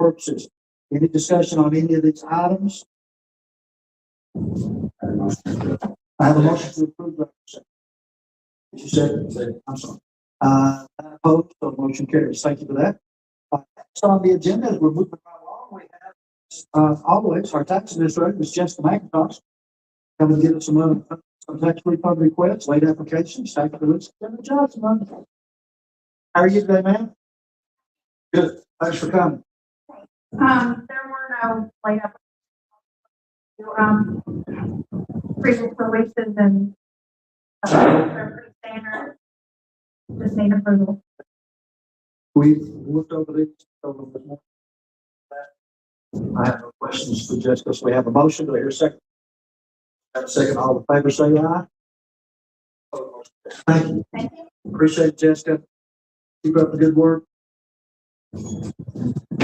purposes. Any discussion on any of these items? I have a motion to approve. You said, I'm sorry. Opposed, so motion carries. Thank you for that. Next on the agenda, as we're moving right along, we have always our tax administrator, Ms. Jessica McIntosh, come and give us some tax refund requests, late applications, tax release, and adjustments. How are you today, ma'am? Good. Thanks for coming. There were no late applications. Previous releases and they're pretty standard. Just need approval. We've looked over this. I have no questions for Jessica, so we have a motion. Do I hear a second? Have a second. All in favor, say aye. Thank you. Thank you. Appreciate it, Jessica. Keep up the good work.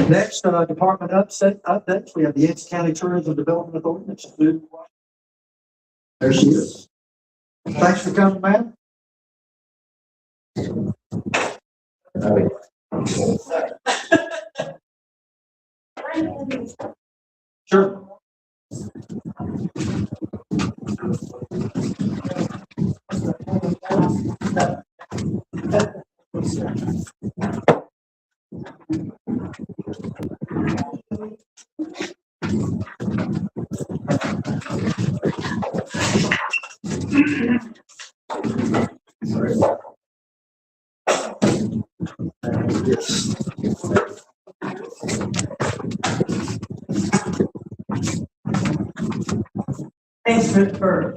Next, department updates. We have the Yancey County Tourism Development Authority. There she is. Thanks for coming, ma'am. Sure. Thanks for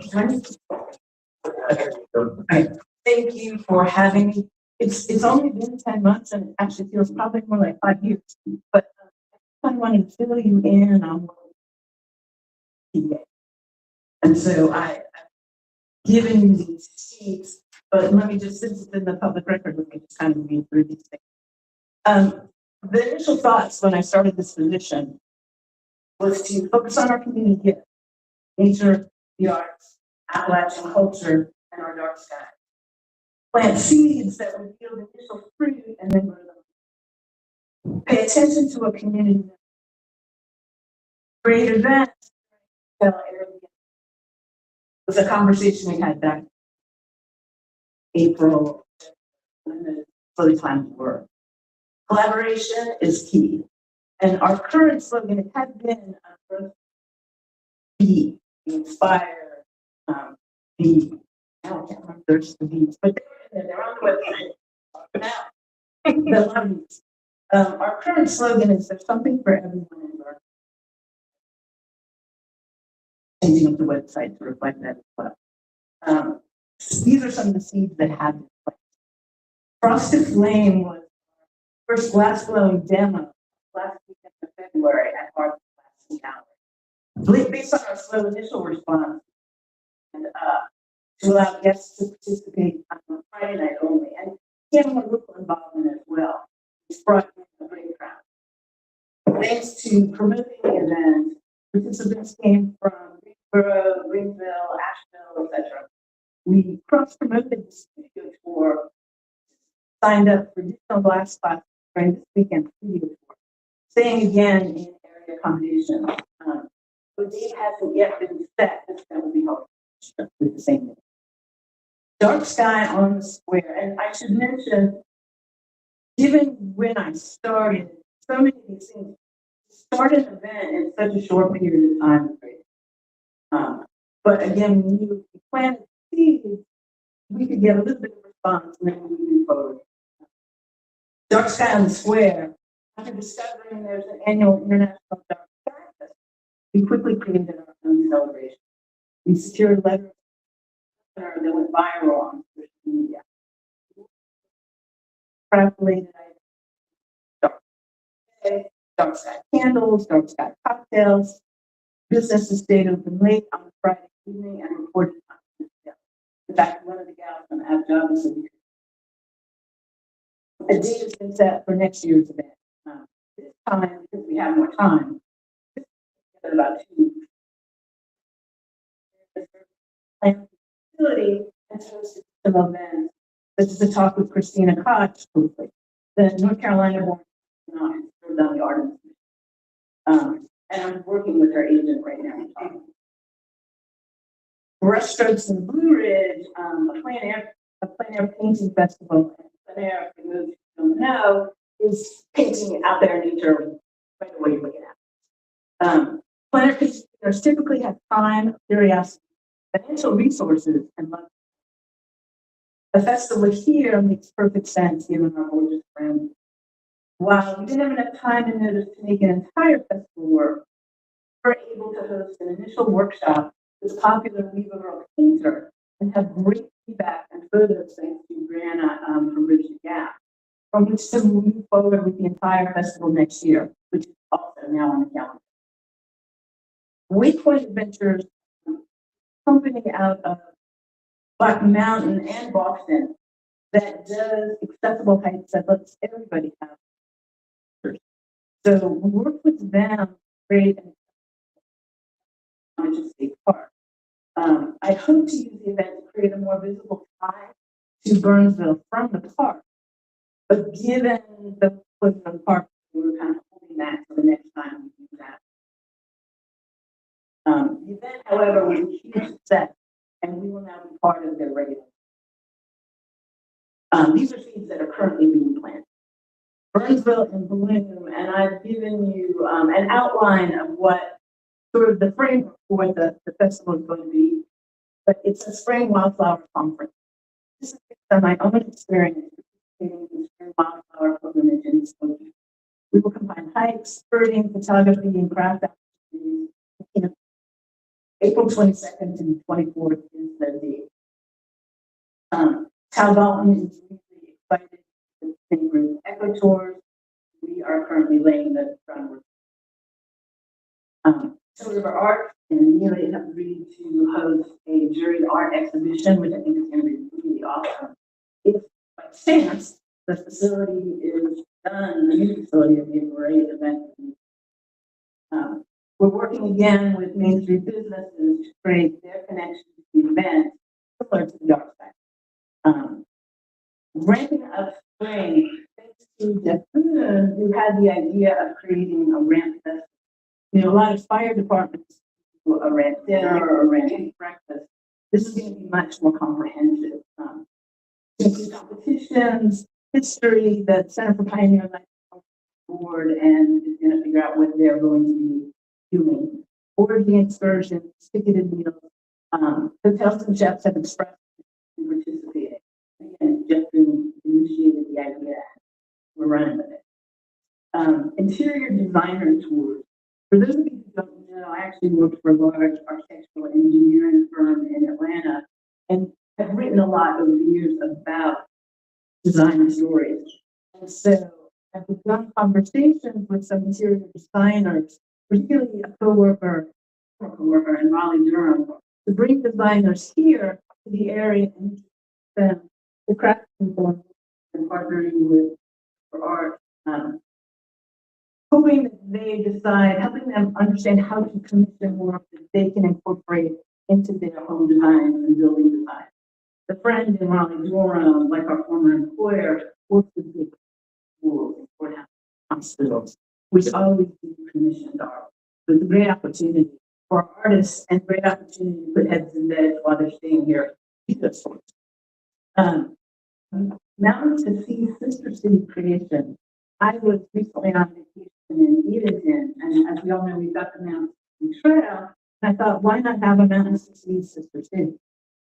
thank you for having me. It's only been 10 months and it actually feels probably more like 5 years. But I want to fill you in on what and so I've given you these sheets, but let me just, since it's in the public record, let me just kind of read through these things. The initial thoughts when I started this position was to focus on our community gift, nature, the arts, Appalachian culture, and our dark sky. Plant seeds that would yield initial fruit and then grow them. Pay attention to a community. Create events. It was a conversation we had back in April when the fully planned work. Collaboration is key. And our current slogan, it had been be inspire, be, I can't remember there's the beats, but they're on the website. Now, our current slogan is there's something for everyone in our changing up the website to reflect that as well. These are some of the seeds that have been planted. Frosted Flame was our first glass blowing demo last weekend of February at our last gallery. Based on our slow initial response, and to allow guests to participate on Friday night only, and get more local involvement as well. It's brought in a great crowd. Thanks to promoting the event, participants came from Greensboro, Greenville, Asheville, etc. We cross-promoted the studio tour, signed up for additional glass spots during this weekend studio tour, staying again in area accommodation. The date hasn't yet been set. It's going to be held with the same name. Dark Sky on the Square. And I should mention, given when I started, so many of these things, to start an event in such a short period of time is great. But again, when you plant seeds, we could get a little bit of response and then we move forward. Dark Sky on the Square, after discovering there's an annual International Dark Sky Festival, we quickly created our own celebration. We secured a letter that went viral on social media. Craft-related items, dark sky candles, dark sky cocktails. Businesses stayed open late on Friday evening and reported on the gala. In fact, one of the gals from Abjob said a date has been set for next year's event. This time, because we have more time, about 2 weeks. Planned facility and hosted some events, such as a talk with Christina Koch, the North Carolina born served on the Artemis. And I'm working with our agent right now. Brushstrokes in Blue Ridge, a plein air painting festival. And plein air, for those who don't know, is painting out there in nature right away you look at. Plein air painters typically have time, curiosity, financial resources, and money. A festival here makes perfect sense given our gorgeous friend. While we didn't have enough time and notice to make an entire festival work, we were able to host an initial workshop with popular Weaver painter and have great feedback and photos thanks to Brianna from Bridge the Gap, from which to move forward with the entire festival next year, which is also now on the calendar. Waypoint Adventures, company out of Black Mountain and Boston, that does accessible hikes that lets everybody have. So we work with them to create an state park. I hope to use the event to create a more visible tie to Burnsville from the park. But given the foot of the park, we were kind of holding that for the next time we do that. The event, however, was a huge success, and we will now be part of their regular. These are seeds that are currently being planted. Burnsville in bloom, and I've given you an outline of what sort of the framework for the festival is going to be, but it's a spring wildflower conference. This is based on my own experience participating in spring wildflower pilgrimage in Skokie. We will combine hikes, birding, photography, and craft activities. April 22nd to 24th is the date. Cal Dalton is really excited to think group echo tours. We are currently laying the groundwork. River Art and Amelia have agreed to host a juried art exhibition, which I think is going to be really awesome. If by chance the facility is done, the new facility will be a great event. We're working again with Main Street businesses to create their connection to the event, similar to the art site. Ramping up spring, thanks to Jeff Boone, who had the idea of creating a ramp festival. You know, a lot of fire departments do a ramp dinner or a ramp breakfast. This is going to be much more comprehensive. Competitions, history, the Center for Pioneer Life Board, and is going to figure out what they're going to be doing. Orgy excursions, ticketed meals, hotels and chefs have expressed and participated. Again, Jeff initiated the idea. We're running with it. Interior designer tours. For those of you who don't know, I actually worked for a large architectural engineering firm in Atlanta and have written a lot over the years about designer stories. And so I've begun conversations with some interior designers, particularly a coworker in Raleigh, Durham, to bring designers here to the area and them to craft people and partnering with for art. Hoping that they decide, helping them understand how to commission work that they can incorporate into their home design and building design. The friend in Raleigh, Durham, like our former employer, works with big schools, courthouses, hospitals, which always do commissioned art. So it's a great opportunity for artists and great opportunity to put heads in beds while they're staying here. Mountains to Sea Sister City Creation. I was recently on vacation in Edenton, and as we all know, we've got the Mountains to Sea Trail. And I thought, why not have a Mountains to Sea Sister City?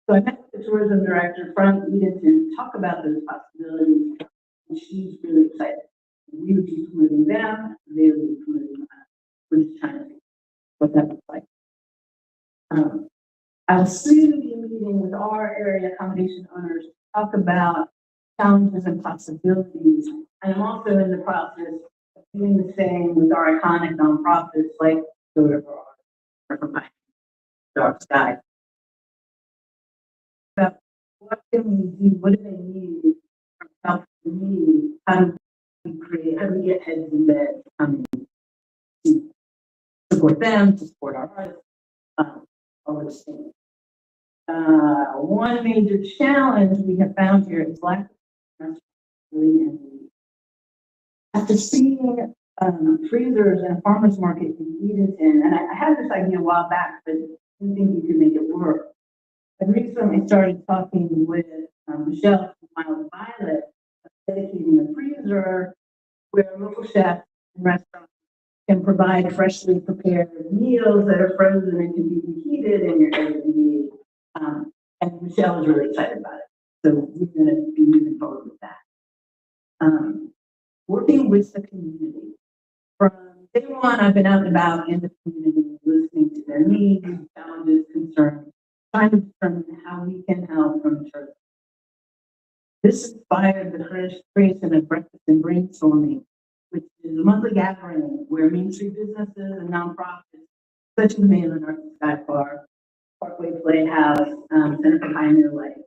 So I met with the tourism director from Edenton to talk about those possibilities, and she's really excited. We would be promoting them, they would be promoting us. We're just trying to see what that looks like. I'll soon be meeting with our area accommodation owners to talk about challenges and possibilities. And I'm also in the process of doing the same with our iconic nonprofits like Soda for Art or Dark Sky. About what can we do? What do they need from help to me? How do we create, how do we get heads in bed to support them, to support our artists, all those things. One major challenge we have found here is lack of. After seeing freezers and a farmer's market in Edenton. And I had this idea a while back, but didn't think you could make it work. I recently started talking with Michelle from Mild Violet, dedicating a freezer where local chefs and restaurants can provide freshly prepared meals that are frozen and can be reheated in your Airbnb. And Michelle is really excited about it. So we're going to be moving forward with that. Working with the community. From day one, I've been out and about in the community, listening to their needs, challenges, concerns, trying to determine how we can help from church. This inspired the creation of Breakfast and Brainstorming, which is a monthly gathering where Main Street businesses and nonprofits, such as Mainland Arts and Sky Park, Parkway Playhouse, Center for Pioneer Life,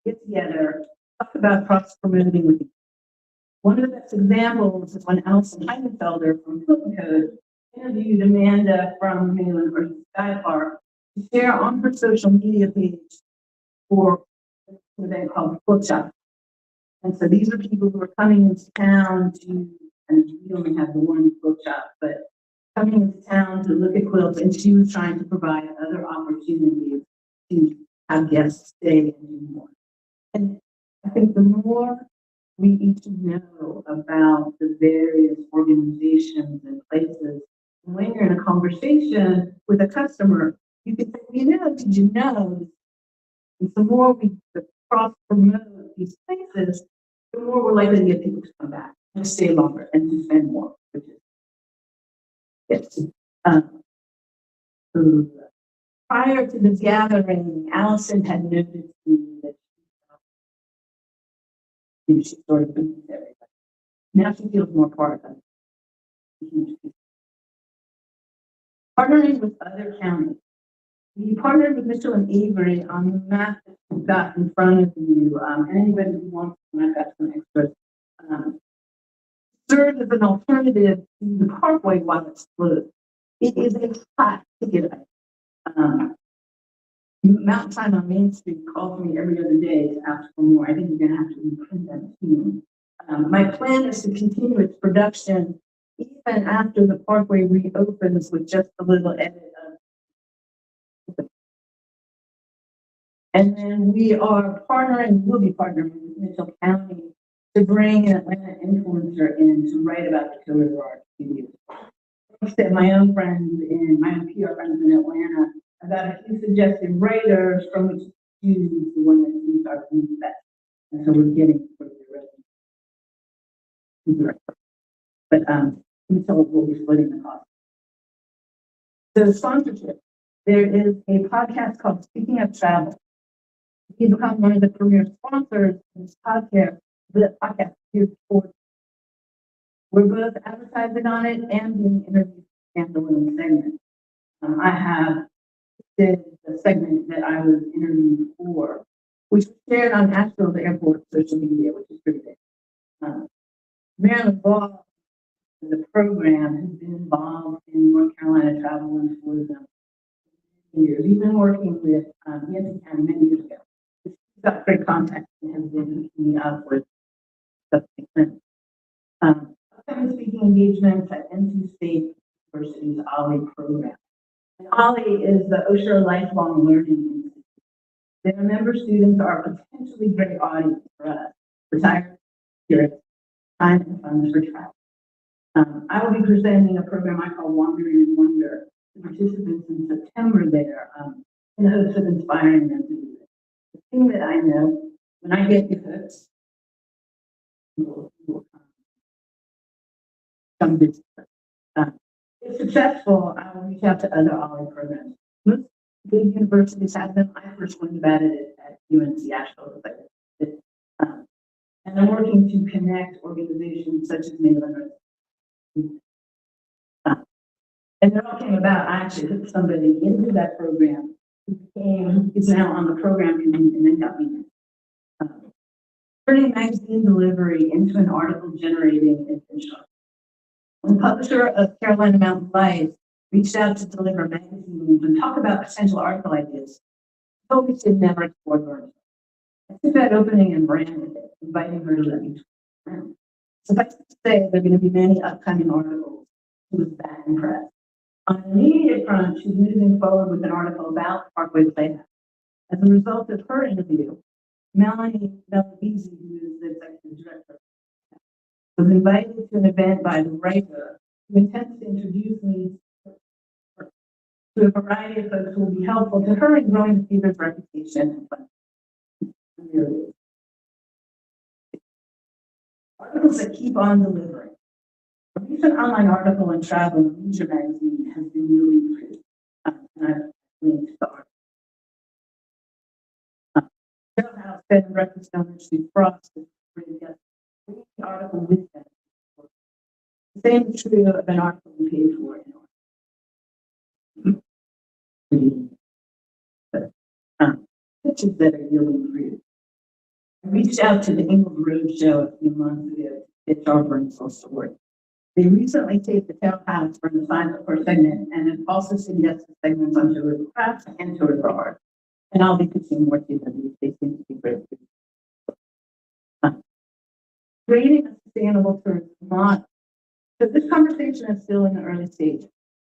get together, talk about cross-promoting with each other. One of the best examples is when Allison Heidenfelder from Hilton Code interviewed Amanda from Mainland Arts and Sky Park to share on her social media page for an event called Bookshop. And so these are people who are coming into town to, and we only have the one bookshop, but coming into town to look at quilts, and she was trying to provide other opportunities to have guests stay and do more. And I think the more we each know about the various organizations and places, and when you're in a conversation with a customer, you can say, did you know? And the more we cross-promote these places, the more we're likely to get people to come back and stay longer and to spend more, which is yes. Prior to this gathering, Allison had noticed that she sort of beneath everybody. Now she feels more part of it. Partnering with other counties. We partnered with Mitchell and Avery on the map that we've got in front of you. And anybody who wants to, I've got some extras. Serves as an alternative to the Parkway while it's closed. It is a hot ticket item. Mountain Time on Main Street calls me every other day to ask for more. I think we're going to have to reprint that soon. My plan is to continue its production even after the Parkway reopens with just a little edit of. And then we'll be partnering with Mitchell County to bring an Atlanta influencer in to write about the Killer of Art studios. Thanks to my own PR friends in Atlanta, I've got a few suggested writers from which to choose the one that suits our needs best. And so we're getting for the rest. But Mitchell will be splitting the cost. So sponsorship. There is a podcast called Speaking of Travel. He's become one of the premier sponsors of this podcast. The podcast is for. We're both advertising on it and being interviewed in standalone segment. I have did the segment that I was interviewed for, which was shared on Asheville Airport social media, which is pretty big. Marilyn Ball, the program, has been involved in North Carolina travel and tourism for years. He's been working with Yancey County many years ago. He's got great contacts and has been hooking me up with stuff like that. Upcoming speaking engagements at NC State University's OLLI program. And OLLI is the Osher Lifelong Learning Institute. Their member students are a potentially great audience for us, retired spirits, time and funds for travel. I will be presenting a program I call Wandering in Wonder to participants in September there in the hopes of inspiring them to do it. The thing that I know, when I get the hooks, people will come visit. If successful, I will reach out to other OLLI programs. Most big universities have them. I first learned about it at UNC Asheville. And I'm working to connect organizations such as Mainland Arts. And it all came about, I actually took somebody into that program who is now on the program committee and then got me. Turning magazine delivery into an article generating adventure. When publisher of Carolina Mountain Life reached out to deliver magazines and talk about potential article ideas, I told me she'd never explored learning. I took that opening and ran with it, inviting her to let me around. Suffice to say, there are going to be many upcoming articles she was that impressed. On the immediate front, she's moving forward with an article about Parkway Playhouse. As a result of her interview, Melanie Beasy, who is the executive director, was invited to an event by the writer who intends to introduce me to a variety of folks who will be helpful to her in growing the theater's reputation. Articles that keep on delivering. A recent online article in Travel and Leisure magazine has been really good. And I've linked the article. House Bed and Breakfast owners Steve Frost has written the article with them. The same is true of an article we paid for in but pitches that are really free. I reached out to the Ingalls Road Show a few months ago to pitch our Burnsville story. They recently taped the townhouse for the final for segment and have also said yes to segments on Tour of Crafts and Tour of Art. And I'll be pitching more to them. They seem to be great. Creating a sustainable tourism model. So this conversation is still in the early stages.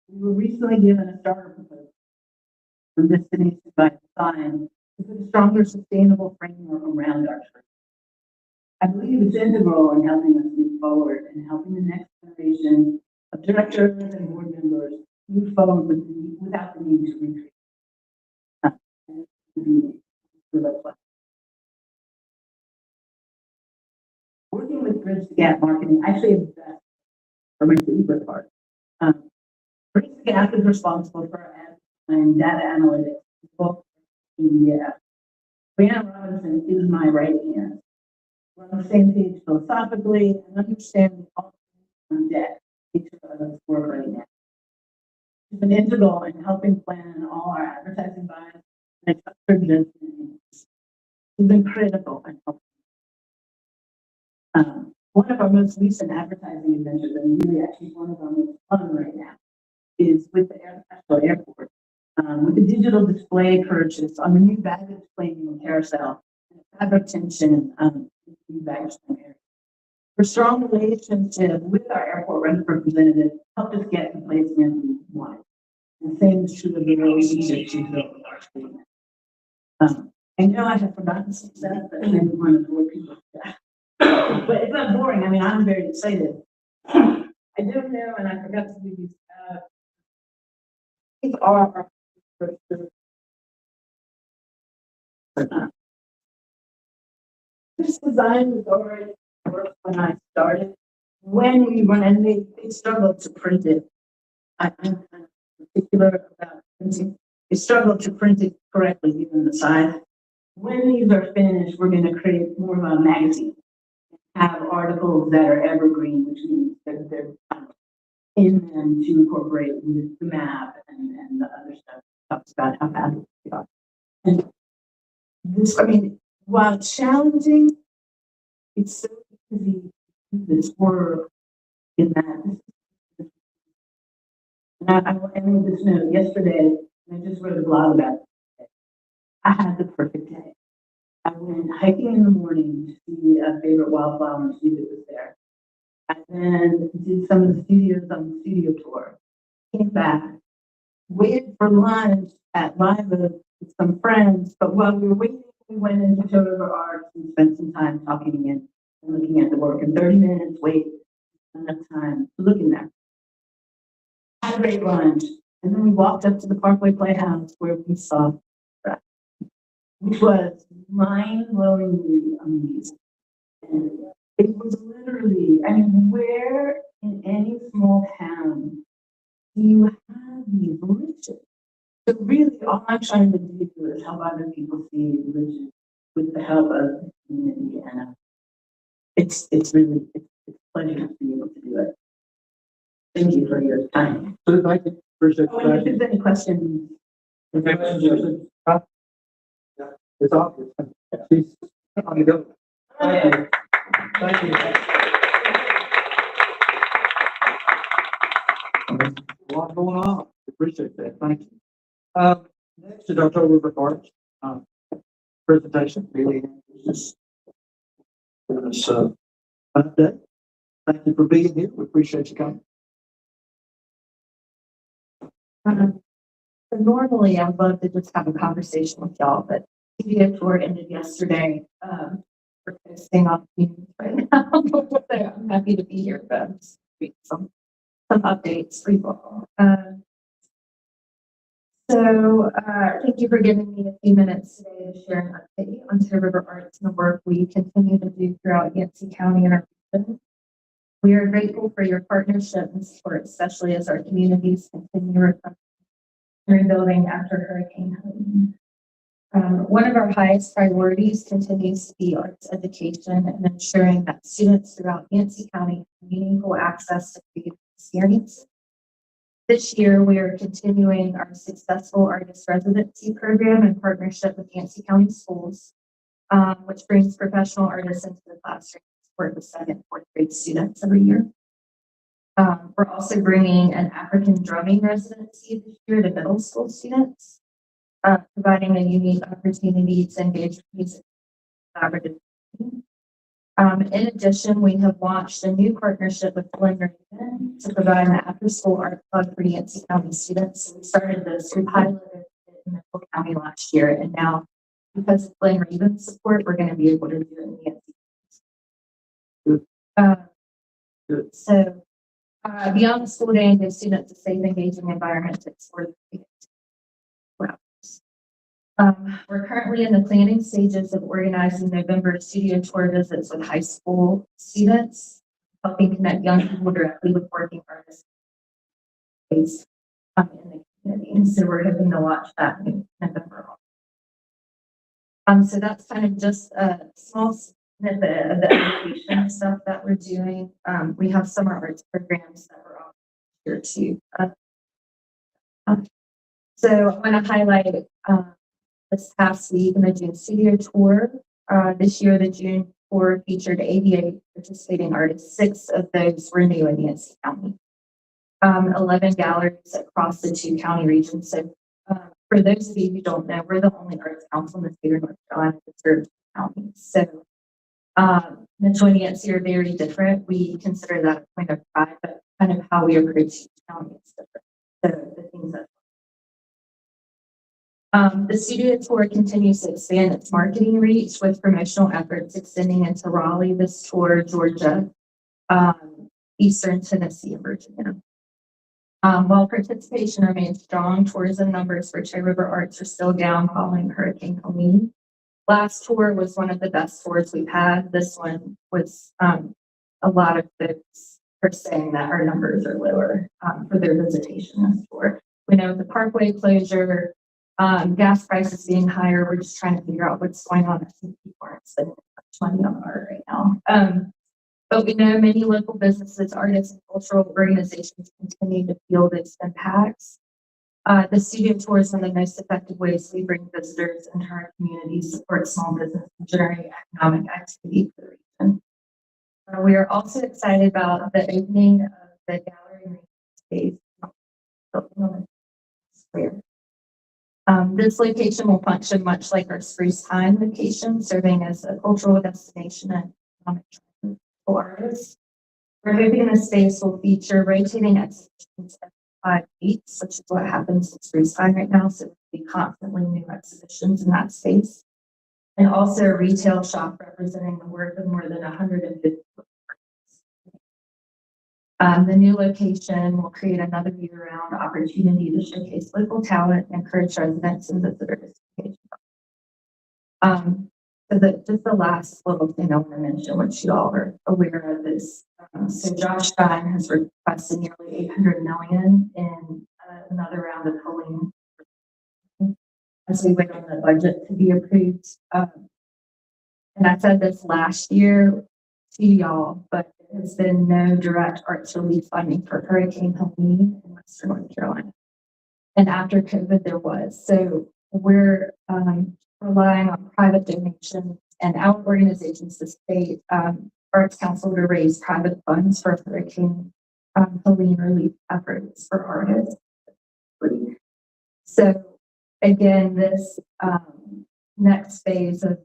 We were recently given a starter proposal from Destination by Design to put a stronger, sustainable framework around our trip. I believe it's integral in helping us move forward and helping the next generation of directors and board members move forward without the need to recreate. Working with Bridge the Gap marketing, I say it's best for my favorite part. Bridge the Gap is responsible for ad and data analytics, both media. Brianna Robinson is my right hand. We're on the same page philosophically and understand all on deck. Each of us work right now. She's been integral in helping plan all our advertising buys and trust judgment. She's been critical in helping. One of our most recent advertising adventures, and really actually one of our most fun right now, is with the Nashville Airport, with a digital display purchase on the new baggage claim carousel, and fabric tension new baggage claim area. Her strong relationship with our airport representative helped us get the placement we wanted. And the same is true of the relationship she built with our students. I know I have forgotten some stuff, but I didn't want to bore people. But it's not boring. I mean, I'm very excited. I don't know, and I forgot to do these. These are this design was already worked when I started. When we run, and they struggled to print it. I'm kind of particular about printing. They struggled to print it correctly, even the size. When these are finished, we're going to create more of a magazine. Have articles that are evergreen, which means that they're in them to incorporate with the map and the other stuff talks about how bad they are. And this, I mean, while challenging, it's so easy to do this work in that. And I will end with this note. Yesterday, and I just wrote a blog about it. I had the perfect day. I went hiking in the morning to see a favorite wildflower and see that it was there. I then did some of the studios on the studio tour. Came back, waited for lunch at Live Oak with some friends, but while we were waiting, we went into Total Arts and spent some time talking and looking at the work. In 30 minutes, wait, enough time to look in there. Had a great lunch, and then we walked up to the Parkway Playhouse where we saw that, which was mind-blowingly amazing. And it was literally, I mean, where in any small town do you have these riches? So really, all I'm trying to do is help other people see riches with the help of the community, and it's really it's a pleasure to be able to do it. Thank you for your time. So thank you. Appreciate Oh, and if there's any questions. Yeah, it's obvious. She's on the go. Thank you. Thank you. A lot going on. Appreciate that. Thank you. Next is our Total River Arts presentation. Really, just giving us an update. Thank you for being here. We appreciate you coming. So normally I would love to just have a conversation with y'all, but studio tour ended yesterday. We're posting on Teams right now. So I'm happy to be here, but I'm just doing some updates for you all. Thank you for giving me a few minutes today to share an update on Toe River Arts and the work we continue to do throughout Yancey County and our region. We are grateful for your partnership and support, especially as our communities continue recovery and rebuilding after Hurricane Helene. One of our highest priorities continues to be arts education and ensuring that students throughout Yancey County have meaningful access to creative experiences. This year, we are continuing our successful artist residency program in partnership with Yancey County Schools, which brings professional artists into the classroom to support the 2nd and 4th grade students every year. We're also bringing an African drumming residency this year to middle school students, providing a unique opportunity to engage with music collaboratively. In addition, we have launched a new partnership with Glen Raven to provide an after-school art club for Yancey County students. So we started this, we piloted it in Mitchell County last year, and now because of Glen Raven's support, we're going to be able to do it in Yancey. Beyond the school day, and give students a safe, engaging environment to explore the we're currently in the planning stages of organizing November studio tour visits with high school students, helping connect young people directly with working artists in the community. And so we're hoping to launch that in November. So that's kind of just a small snippet of the education stuff that we're doing. We have summer arts programs that we're on here too. So I want to highlight this past week in the June studio tour. This year, the June tour featured 88 participating artists. 6 of those were new in Yancey County. 11 galleries across the 2 county regions. So for those of you who don't know, we're the only arts council in the state of North Carolina that serves counties. So Mitchell and Yancey are very different. We consider that a point of pride, but kind of how we approach each county is different. So the things that the studio tour continues to expand its marketing reach with promotional efforts extending into Raleigh, this tour, Georgia, Eastern Tennessee, and Virginia. While participation remains strong, tourism numbers for Toe River Arts are still down following Hurricane Helene. Last tour was one of the best tours we've had. This one was a lot of folks are saying that our numbers are lower for their visitation this tour. We know the parkway closure, gas prices being higher, we're just trying to figure out what's going on. I think people aren't spending much money on art right now. But we know many local businesses, artists, and cultural organizations continue to feel those impacts. The studio tour is one of the most effective ways we bring visitors into our community, support small business, and generate economic activity for the region. We are also excited about the opening of the gallery space square. This location will function much like our Spruce Pine location, serving as a cultural destination and economic trend for artists. We're hoping the space will feature rotating exhibitions every 5 weeks, which is what happens at Spruce Pine right now. So there'll be constantly new exhibitions in that space. And also a retail shop representing the work of more than 150 the new location will create another year-round opportunity to showcase local talent and encourage residents and visitors to engage. Just the last little thing I want to mention, which you all are aware of, is so Josh Stein has requested nearly $800 million in another round of Helene as we wait on the budget to be approved. And I said this last year to y'all, but there's been no direct arts relief funding for Hurricane Helene in Western North Carolina. And after COVID, there was. So we're relying on private donations and our organizations, the state Arts Council, to raise private funds for Hurricane Helene relief efforts for artists. So again, this next phase of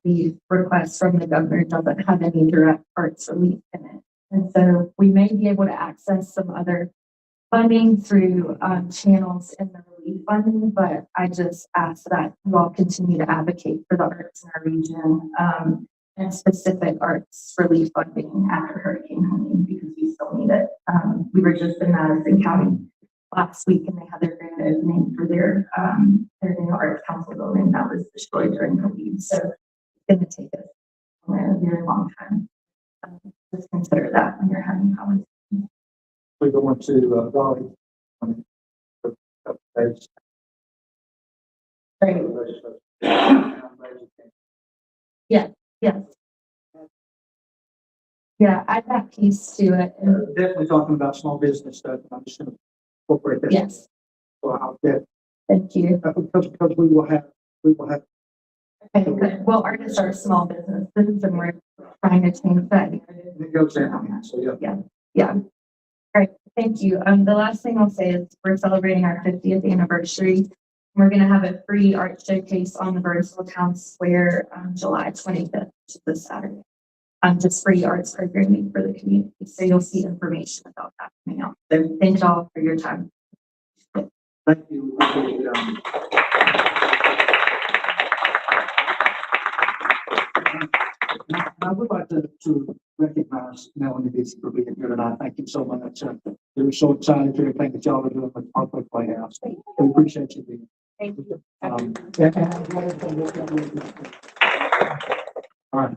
relief request from the governor doesn't have any direct arts relief in it. And so we may be able to access some other funding through channels in the relief funding, but I just ask that you all continue to advocate for the arts in our region, and specific arts relief funding after Hurricane Helene, because we still need it. We were just in Madison County last week, and they had their grand opening for their new arts council building that was destroyed during the lead. So it's going to take us a very long time. Just consider that when you're having conversations. We're going to, Raleigh. Right. Yes. Yeah, add that piece to it. And Definitely talking about small business stuff. I'm just going to incorporate that. yes, So I'll get, thank you. because we will have, Okay, good. Well, artists are small businesses, and we're trying to change that narrative. it goes down. So yeah. Yeah. All right, thank you. The last thing I'll say is we're celebrating our 50th anniversary. We're going to have a free art showcase on the Burnsville Town Square on July 25th, which is this Saturday. Just free arts programming for the community. So you'll see information about that coming out. So thank you all for your time. Thank you. I would like to recognize Melanie Beatty for being here tonight. Thank you so much. We were so excited for everything that y'all are doing with Parkway Playhouse. We appreciate you being Thank you. All right.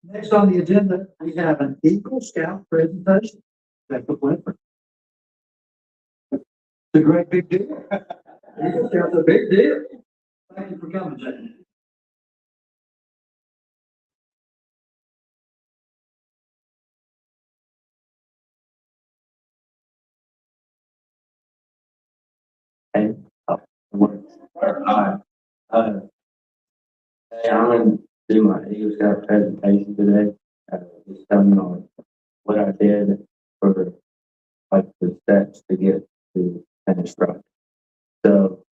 Next on the agenda, we have an Eagle Scout presentation. That's the Blanford. It's a great big deal. Eagle Scout's a big deal. Thank you for coming, Jack. Hey, hi. Hey, I'm gonna do my Eagle Scout presentation today. Just telling on what I did for like the steps to get to finish project. So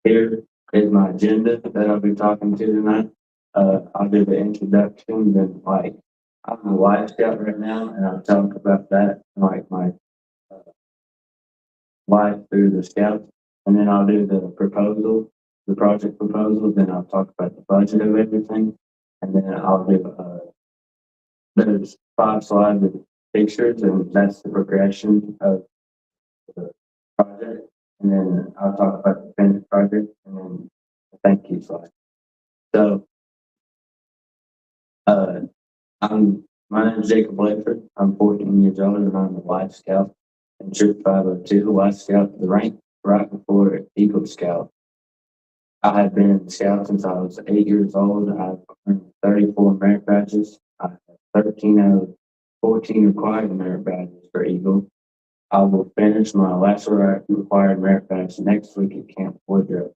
here is my agenda that I'll be talking to tonight. I'll do the introduction, then like I'm a Life Scout right now, and I'll talk about that, like my life through the Scouts, and then I'll do the proposal, the project proposal, then I'll talk about the budget of everything, and then I'll do, there's 5 slides of pictures, and that's the progression of the project, and then I'll talk about the finished project, and then the thank you slide. So, my name is Jacob Blanford. I'm 14 years old, and I'm a Life Scout in Troop 502, Life Scout, the rank right before Eagle Scout. I have been in Scout since I was 8 years old. I've earned 34 merit badges. I have 13 out of 14 required merit badges for Eagle. I will finish my last required merit badge next week at Camp Woodruff.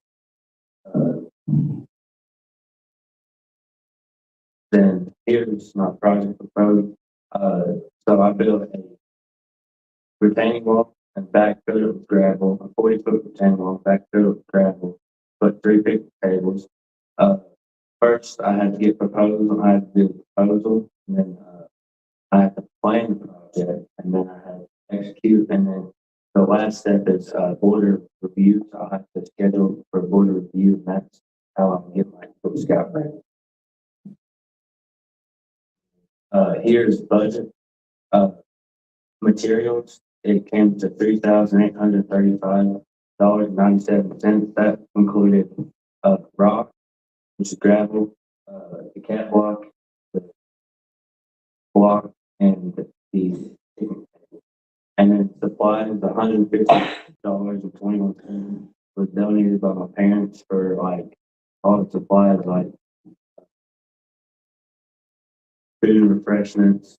Then here's my project proposal. So I built a retaining wall and backfilled it with gravel, a 40-foot retaining wall, backfilled it with gravel, put 3 picnic tables. First, I had to get proposal, I had to do the proposal, and then I had to plan the project, and then I had to execute, and then the last step is border review. So I have to schedule for border review, and that's how I get my Eagle Scout ready. Here's budget. Materials, it came to $3,835.97. That included rock, which is gravel, the catwalk, the block, and the and then supplies, $150.21 was donated by my parents for like all the supplies like food and refreshments,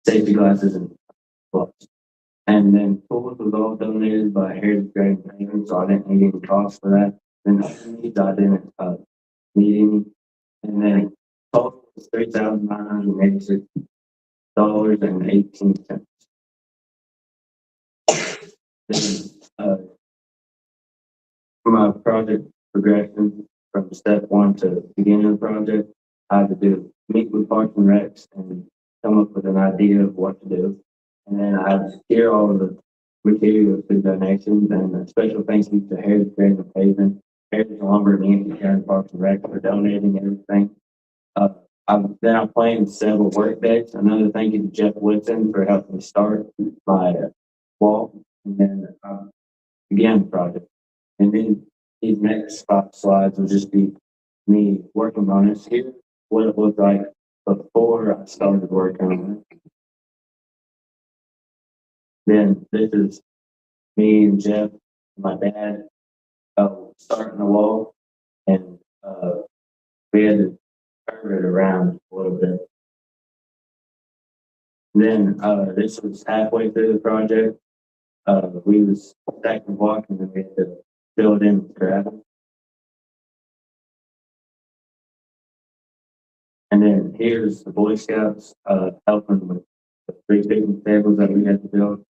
safety glasses, and gloves. And then tools was all donated by Heritage Grade Painter, so I didn't need any cost for that. Then needs I didn't need any. And then total was $3,986.18. Then for my project progression from step 1 to beginning of the project, I had to do meet with Parks and Recs and come up with an idea of what to do. And then I secure all of the materials through donations, and a special thank you to Heritage Grant and Pavement, Heritage Lumber, and Yancey County Parks and Rec for donating everything. I'm planning several work days. Another thank you to Jeff Whitson for helping me start my wall, and then began the project. And then these next 5 slides will just be me working on it. Here's what it looked like before I started working on it. Then this is me and Jeff, and my dad, starting the wall, and we had to turn it around a little bit. Then this was halfway through the project. We was stacking block, and then we had to fill it in with gravel. And then here's the Boy Scouts helping with the 3 picnic tables that we had to build.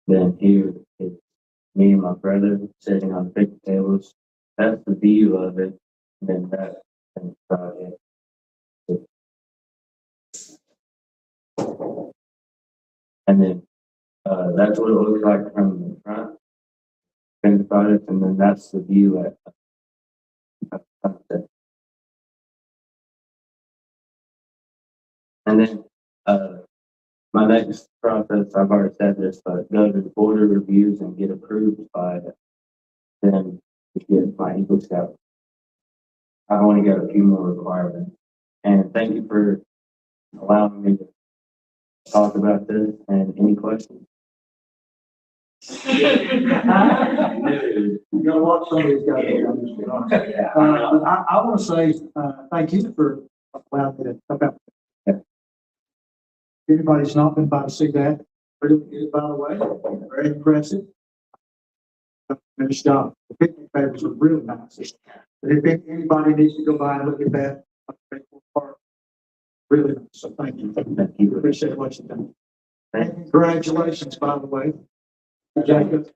Then here is me and my brother sitting on picnic tables. That's the view of it. And then that's the project. And then that's what it looks like from the front. And the project, and then that's the view at sunset. And then my next process, I've already said this, but go to the board of reviews and get approved by them to get my Eagle Scout. I've only got a few more requirements. And thank you for allowing me to talk about this. And any questions? You know what, some of these guys don't understand. But I want to say, thank you for allowing me to come out. If anybody's not been by to see that, really good, by the way, very impressive. Finished job. The picnic tables are really nice. But if anybody needs to go by and look at that, park, really nice. So thank you. Thank you. Appreciate what you've done. And congratulations, by the way. Jacob.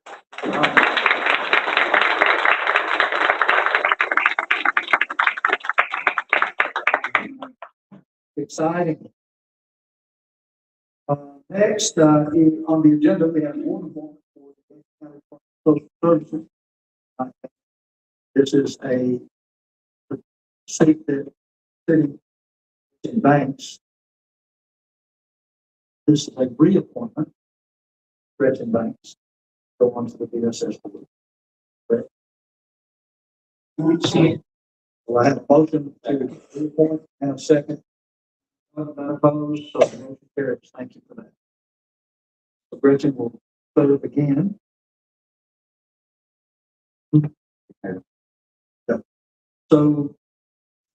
Exciting. Next, on the agenda, we have one more for the County Social Services. This is a seat that sitting in banks. This is a reappointment. Gretchen Banks go on to the BSS board. Well, I have a motion to reappoint and a second. None opposed, so the motion carries. Thank you for that. So Gretchen will serve again. So,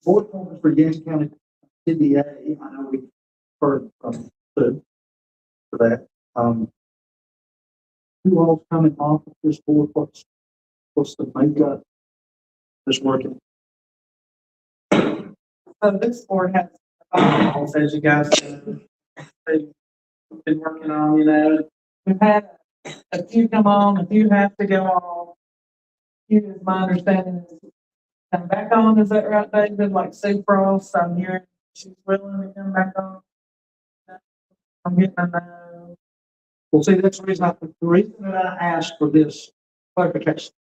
board appointments for Yancey County CDA, I know we've heard from Sue for that. Who all's coming off of this board? What's the makeup that's working? So this board has bylaws, as you guys know, they've been working on, we've had a few come on, a few have to go off. Is my understanding is come back on, is that right, David? Like Sue Frost, I'm hearing she's willing to come back on. I'm getting a no. Well, see, that's the reason that I asked for this clarification.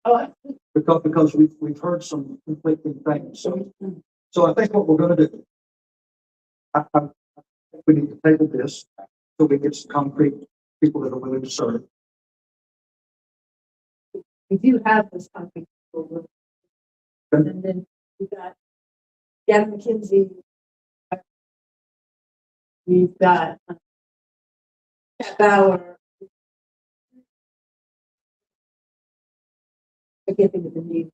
Because we've heard some conflicting things. So I think what we're going to do, I think we need to table this so we get some concrete people that are willing to serve. We do have this concrete people. And then we got Gavin McKenzie. We've got Pat Bauer. I can't think of the name.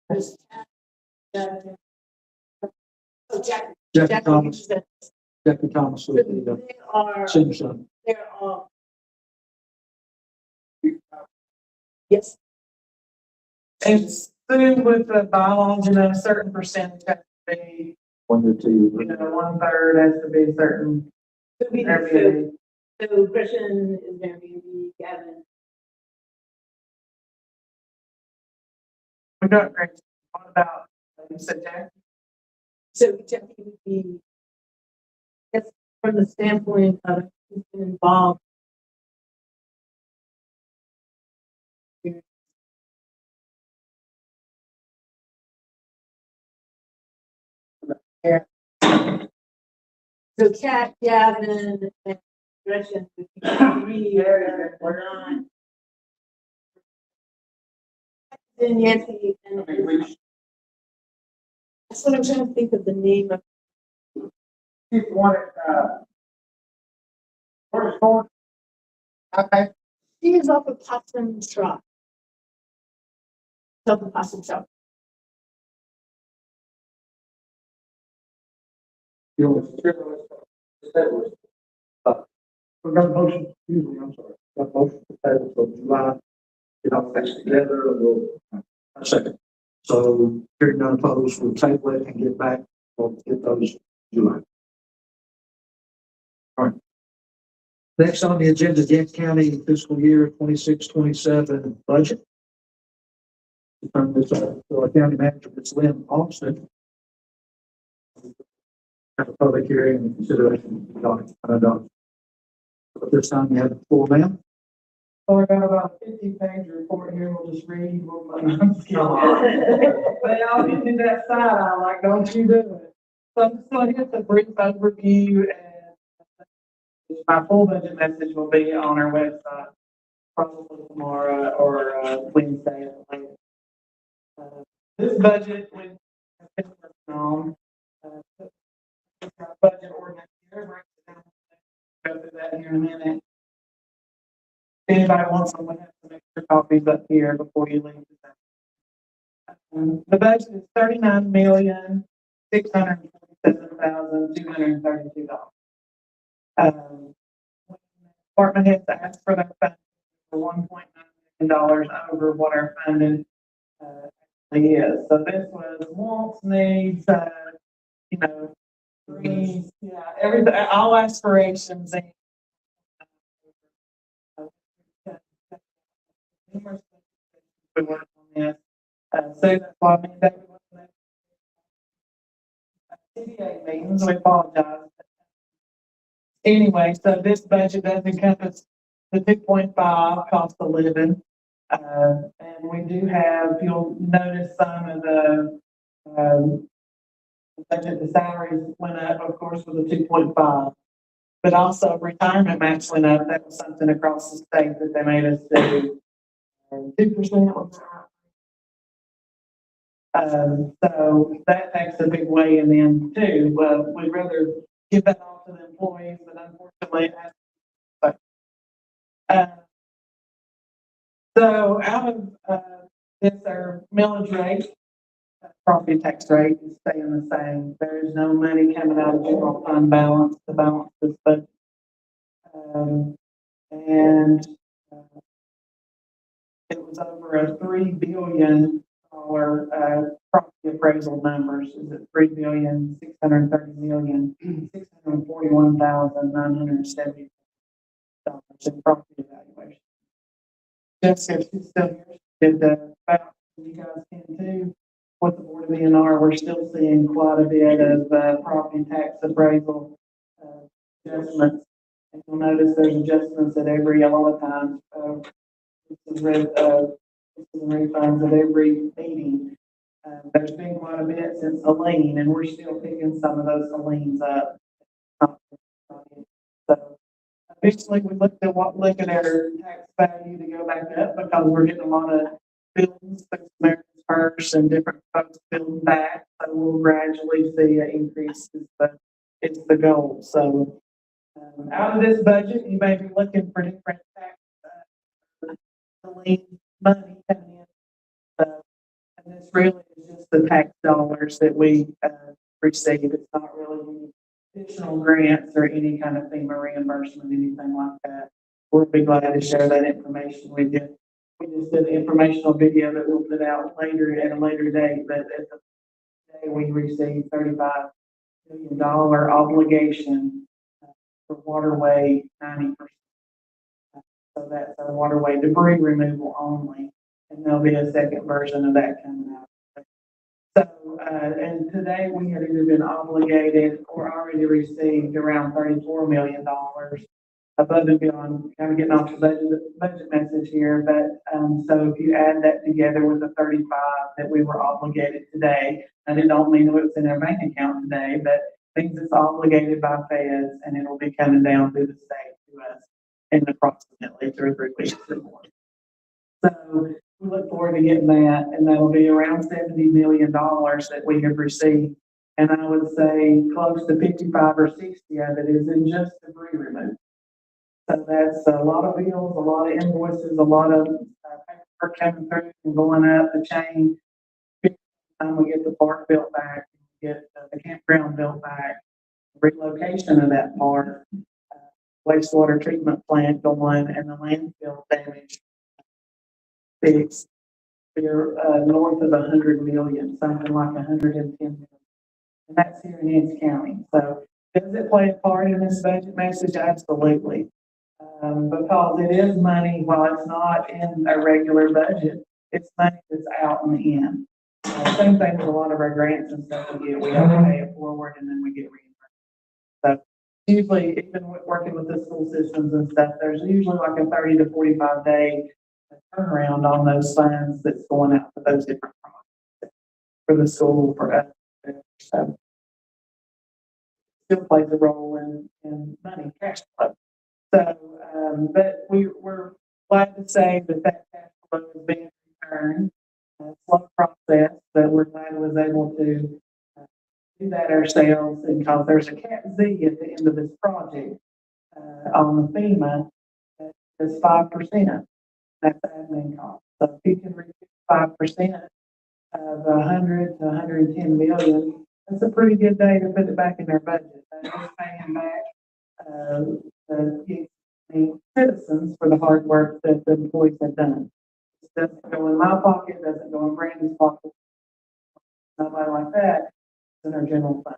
There's Jackie Thomas. Jackie Thomas with the They are, senior center. they're all. Yes, And Sue with the bylaws, a certain percentage has to be, 1 or 2. 1/3 has to be a certain. could be every the day. So Christian is gonna be Gavin. We got great. What about, you said Jack? So Jackie would be, that's from the standpoint of who's been involved. Yeah. So Kat, Gavin, and Gretchen would be three or not. Then Yancey and. That's what I'm trying to think of the name of. You want it, where's Thorn? Okay. She is off of Possum Truck. Off of Possum Truck. You know, we got a motion, excuse me, I'm sorry. Got a motion to table till July. Get all that together and we'll. A second. So hearing none opposed, we'll table it and get back, we'll get those July. All right. Next on the agenda, Yancey County fiscal year 26-27 budget. Turn this over to our county manager, Ms. Lynn Austin. Have a public hearing and consideration. At this time, you have the floor, ma'am. So I got about a 50-page report here, we'll just read. I'm just kidding. Well, you do that side eye, like, don't you do it. So I'm just gonna get the brief overview and my full budget message will be on our website, probably tomorrow or Wednesday at the latest. This budget, we have been working on, budget ordinance here, breaks it down. Go through that here in a minute. If anybody wants them, we have some extra copies up here before you leave. The budget is $39,647,232. Department heads asked for their funding for $1.9 million over what our funding actually is. So this was wants, needs, you know, dreams, yeah, everything, all aspirations and numerous we worked on this. So that's why I mean that CDA meetings, we apologize. Anyway, so this budget does encompass the 2.5 cost of living. And we do have, you'll notice some of the budget, the salaries went up, of course, with the 2.5. But also retirement match went up. That was something across the state that they made us do. 2%. So that takes a big weigh in them too. We'd rather give that all to the employees, but unfortunately, it has to. So out of this, our millage rate, property tax rate is staying the same. There is no money coming out of general fund balance to balance this budget. And it was over a $3 billion property appraisal numbers. Is it $3,630,641,970 in property evaluation? Jessica, she's still here. Did about you guys can too. With the Board of ENR, we're still seeing quite a bit of property tax appraisal adjustments. And you'll notice there's adjustments at every, a lot of times, refunds at every meeting. There's been quite a bit since Helene, and we're still picking some of those Helene's up. So eventually we look at our tax value to go back up because we're getting a lot of buildings, Americans First and different folks building back. So we'll gradually see an increase. It's the goal. So out of this budget, you may be looking for different tax money coming in. And this really is just the tax dollars that we receive. It's not really any additional grants or any kind of FEMA reimbursement, anything like that. We'll be glad to share that information with you. We just did an informational video that we'll put out later at a later date, but at the day we received $35 million obligation for waterway 90%. So that's our waterway debris removal only, and there'll be a second version of that coming out. So, and today we have either been obligated or already received around $34 million above and beyond, kind of getting off the budget message here, but, so if you add that together with the 35 that we were obligated today, and it don't mean that it's in our bank account today, but means it's obligated by feds, and it'll be coming down through the state to us in approximately 2 or 3 weeks or more. So we look forward to getting that, and that'll be around $70 million that we have received. And I would say close to 55 or 60 of it is in just debris removal. So that's a lot of bills, a lot of invoices, a lot of paperwork coming through and going up the chain. By the time we get the park built back, get the campground built back, relocation of that park, wastewater treatment plant going, and the landfill damage fixed. We're north of 100 million, something like 110 million. And that's here in Yancey County. So does it play a part in this budget message? Absolutely. Because it is money, while it's not in a regular budget, it's money that's out in the end. Same thing with a lot of our grants and stuff we get. We have to pay it forward and then we get reimbursed. So usually, even with working with the school systems and stuff, there's usually like a 30 to 45 day turnaround on those funds that's going out for those different projects for the school, for us. So still plays a role in money, cash flow. So, but we're glad to say that cash flow is being returned. Slow process, but we're glad we was able to do that ourselves, and because there's a Cat Z at the end of this project on the FEMA that is 5%. That's admin cost. So if you can reach 5% of 100 to 110 million, that's a pretty good day to put it back in their budget. That is paying back the citizens for the hard work that the employees have done. It doesn't go in my pocket, doesn't go in Brandy's pocket, nobody like that. It's in our general fund.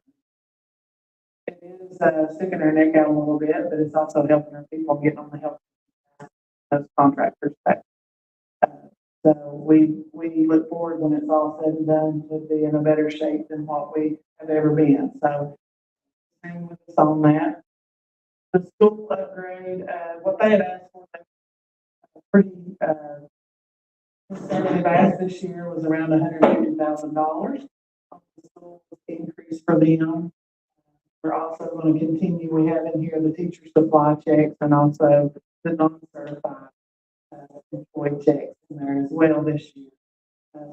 It is sticking our neck out a little bit, but it's also helping our people get on the health those contractors back. So we look forward when it's all said and done to be in a better shape than what we have ever been. So hang with us on that. The school upgrade, what they had asked for, pretty conservative ask this year was around $150,000. The school increase for them. We're also going to continue. We have in here the teacher supply checks and also the non-certified employee checks in there as well this year.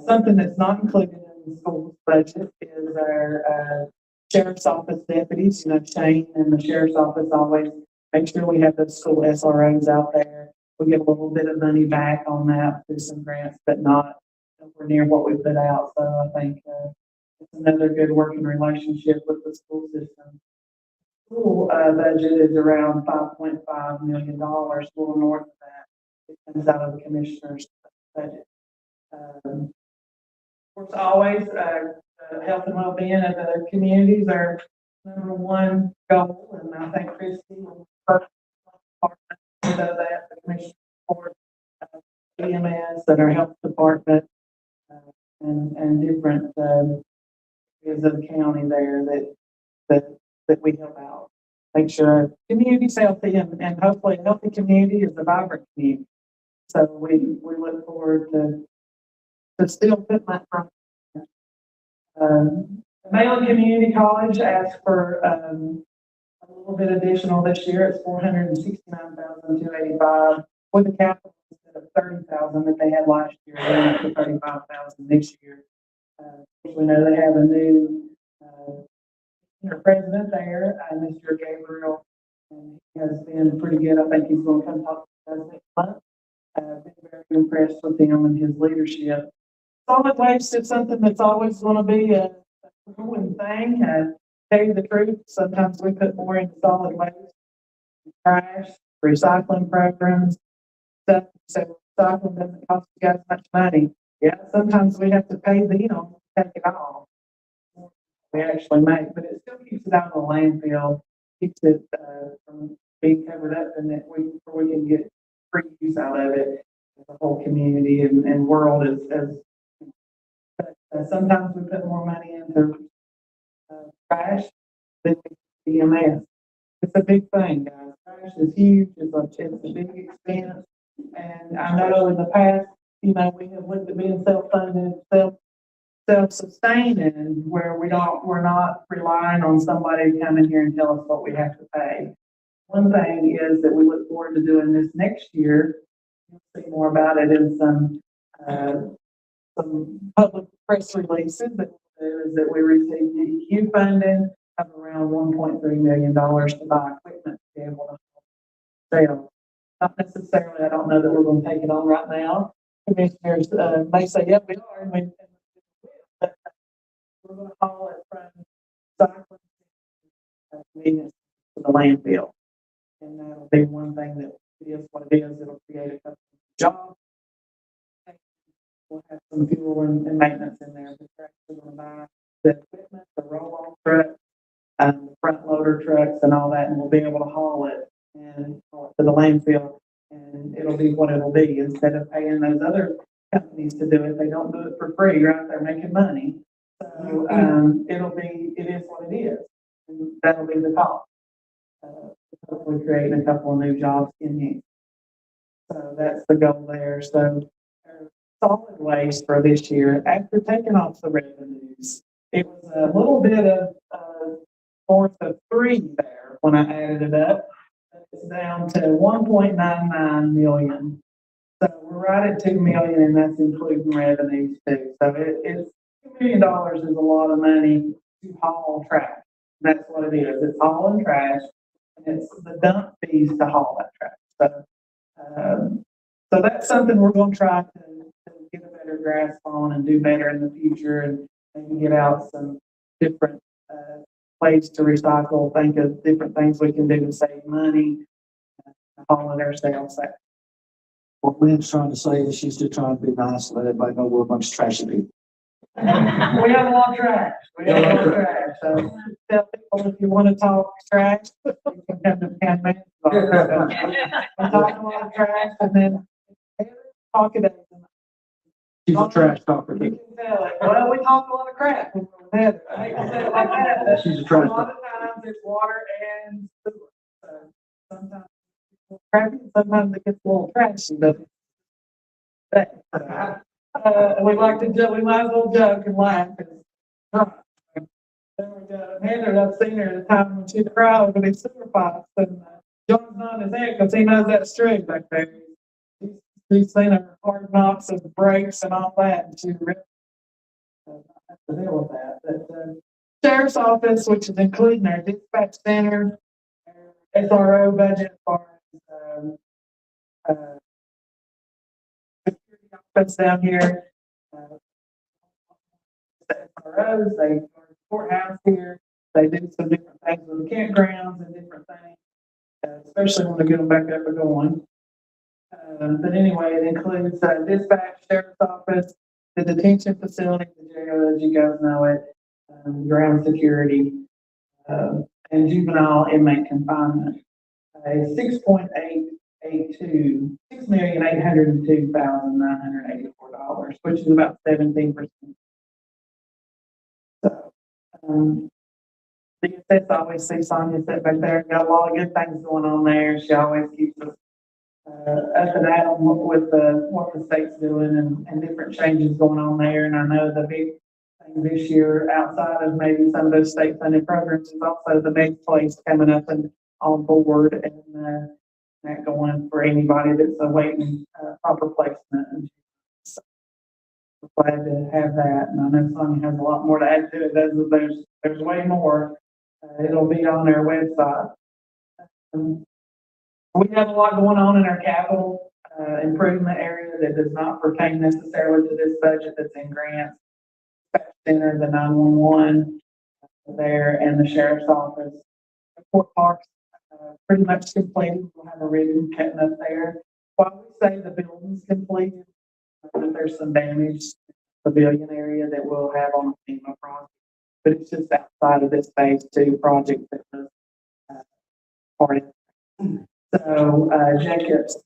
Something that's not included in the school's budget is our sheriff's office deputies. You know, Shane and the sheriff's office always make sure we have those school SROs out there. We get a little bit of money back on that through some grants, but not nowhere near what we put out. So I think it's another good working relationship with the school system. School budget is around $5.5 million, a little north of that. It comes out of the commissioner's budget. Of course, always health and well-being of the communities are number one goal, and I think Christie will first department of that, the commissioner for EMS and our health department and different areas of the county there that we help out. Make sure our community's healthy and hopefully a healthy community is a vibrant community. So we look forward to still put my front. Mainland Community College asked for a little bit additional this year. It's $469,285 with a capital instead of $30,000 that they had last year. They're up to $35,000 this year. We know they have a new president there, Mr. Gabriel, and he has been pretty good. I think he's going to come talk to us next month. Been very impressed with him and his leadership. Solid waste is something that's always going to be a growing thing. Tell you the truth, sometimes we put more into solid waste, trash, recycling programs, stuff. So recycling doesn't cost you guys much money. Yeah, sometimes we have to pay them to take it off. We actually make, but it still keeps it out of the landfill. keeps it, from being covered up and that we can get free use out of it. The whole community and world but sometimes we put more money into trash than EMS. It's a big thing, guys. Trash is huge. It's a big expense. And I know in the past, we have looked at being self-funded, self-sustaining, where we're not relying on somebody to come in here and tell us what we have to pay. One thing is that we look forward to doing this next year. You'll see more about it in some public press releases that we received DEQ funding of around $1.3 million to buy equipment to be able to sell. Not necessarily, I don't know that we're going to take it on right now. Commissioners may say, yep, we are, and but we're going to haul it from cycling convenience to the landfill. And that'll be one thing that is what it is. It'll create a couple of jobs. We'll have some fuel and maintenance in there. We're actually going to buy the equipment, the roll-off trucks, the front loader trucks and all that, and we'll be able to haul it to the landfill, and it'll be what it'll be. Instead of paying those other companies to do it, they don't do it for free. You're out there making money. So it is what it is. And that'll be the cost. Hopefully creating a couple of new jobs in here. So that's the goal there. So solid waste for this year, after taking off the revenues, it was a little bit of north of 3 there when I added it up. It's down to 1.99 million. So we're right at 2 million, and that's including revenues too. So it's $2 million is a lot of money to haul trash. That's what it is. It's hauling trash, and it's the dump fees to haul that trash. So that's something we're going to try to get a better grasp on and do better in the future, and maybe get out some different ways to recycle, think of different things we can do to save money, hauling ourselves. What Lynn's trying to say is she's just trying to be nice, let everybody know we're a bunch of trashy people. We have a lot of trash. So tell people if you want to talk trash, you can come to the campaign. We talk a lot of trash, and then talk it up. She's a trash talker. You can tell it. Well, we talk a lot of crap. I hate to say it like that. She's a trash A lot of times it's water and sewer. So sometimes it's crappy, sometimes it gets a little trashy, but we like to joke, we might as well joke and laugh. Then we got Heather, I've seen her at a time when she'd cry over these sewer pipes, and John's not his head because he knows that's true back there. She's seen her hard knocks of brakes and all that, and she really has to deal with that. But sheriff's office, which is including our dispatch center, our SRO budget for security office down here. The SROs, they go to the courthouse here. They do some different things with the campgrounds and different things, especially when they get them back up and going. But anyway, it includes dispatch, sheriff's office, the detention facility, the jail, as you guys know it, ground security, and juvenile inmate confinement. $6,802,984, which is about 17%. So, DSS always sees Sonia sit back there, got a lot of good things going on there. She always keeps us up and at them with what the state's doing and different changes going on there. And I know the big thing this year, outside of maybe some of those state funded programs, is also the big place coming up and on board, and that going for anybody that's awaiting proper placement. And so we're glad to have that. And I know Sonia has a lot more to add to it. There's way more. It'll be on their website. We have a lot going on in our capital improvement area that does not pertain necessarily to this budget that's in grants. Dispatch center, the 911 there, and the sheriff's office. Fort Park's pretty much completed. We'll have a ribbon cutting up there. While we say the building's completed, there's some damage in the pavilion area that we'll have on the FEMA project. But it's just outside of this phase 2 project that was part of it. So, Jacob's,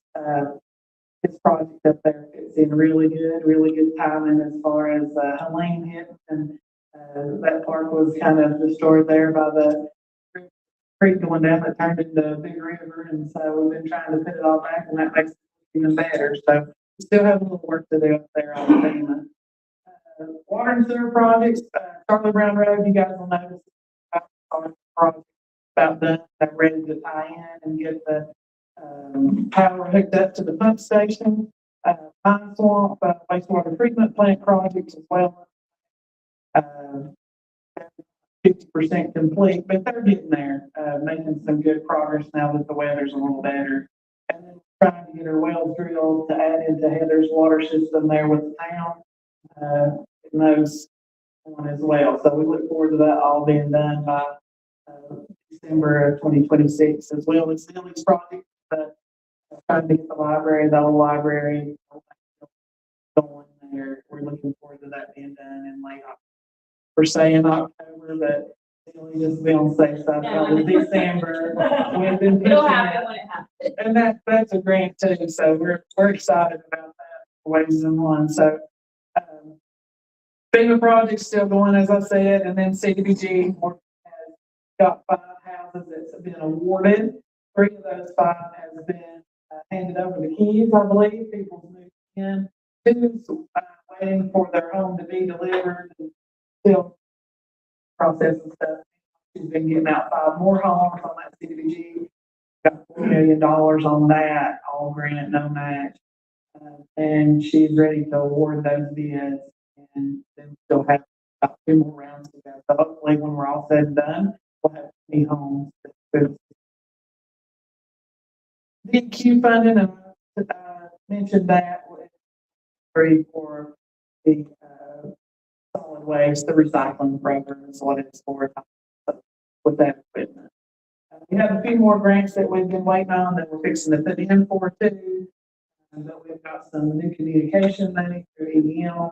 his project up there fits in really good timing as far as, Helene hit. And, that park was kind of destroyed there by the creek going down that turned into a big river. And so we've been trying to put it all back and that makes it even better. So we still have a little work to do up there on FEMA. Water and sewer projects, Charlie Brown Road, you guys will notice project about done. They're ready to tie in and get the power hooked up to the pump station. Pine Swamp wastewater treatment plant projects as well. 50% complete, but they're getting there, making some good progress now that the weather's a little better. And then trying to get our wells drilled to add into Heather's water system there with the town. And those one as well. So we look forward to that all being done by December of 2026, as well as Lily's project. Trying to get the library, the old library going there. We're looking forward to that being done in late October. We're saying October, but Lily just be on the safe side. Probably December. We've been It'll pushing happen it. when it happens. And that's a grant too. So we're excited about that ways in one. So FEMA project's still going, as I said, and then CDBG has got 5 houses that's been awarded. 3 of those 5 has been handed over the keys, I believe. People moved in. 2 waiting for their home to be delivered and still processing stuff. She's been getting out 5 more homes on that CDBG. Got $4 million on that, all grant, no match. And she's ready to award those bids. And then still have about 2 more rounds to go. So hopefully when we're all said and done, we'll have 20 homes. DQ funding, and mentioned that free for the solid waste, the recycling program is what it's for with that equipment. We have a few more grants that we've been waiting on that we're fixing to put in for too. But we've got some new communication money through EM.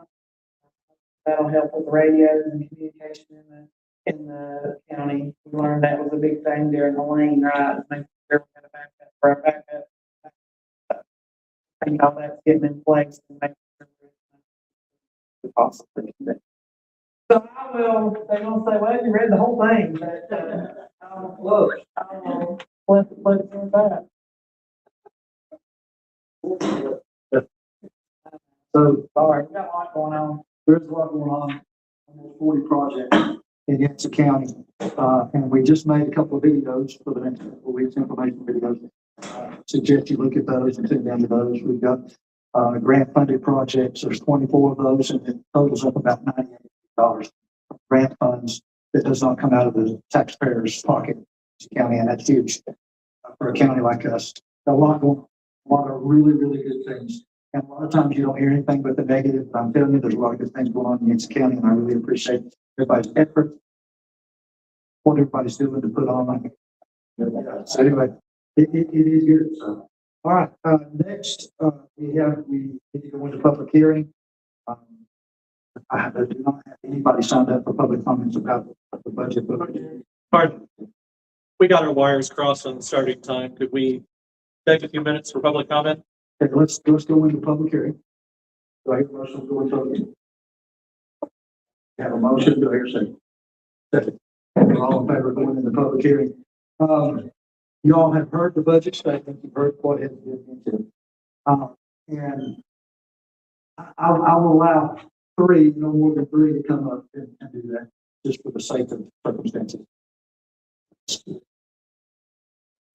That'll help with the radios and communication in the county. We learned that was a big thing during the lane, right? Making sure we had a backup for our backup. I think all that's getting in place and making sure we possibly do that. So I will, they're gonna say, well, you read the whole thing, but, I'll let it go back. So, Sorry, we got a lot going on. there's a lot going on, almost 40 projects in Yancey County. And we just made a couple of videos for the next couple of weeks, information videos. Suggest you look at those and send down to those. We've got grant funded projects. There's 24 of those, and it totals up about $98 grant funds that does not come out of the taxpayers' pocket in Yancey County, and that's huge for a county like us. A lot going on, a lot of really good things. And a lot of times you don't hear anything but the negative, but I'm telling you, there's a lot of good things going on in Yancey County, and I really appreciate everybody's effort, what everybody's doing to put on. So anyway, it is good. So, all right, next, we need to go into public hearing. I do not have anybody signed up for public comments about the budget. Pardon. We got our wires crossed on the starting time. Could we take a few minutes for public comment? Okay, let's go into public hearing. Do I hear a motion to go into public hearing? Have a motion, do I hear a second? Second. We're all in favor of going into public hearing. You all have heard the budget statement, you've heard what has been into. And I will allow 3, no more than 3 to come up and do that, just for the sake of circumstances.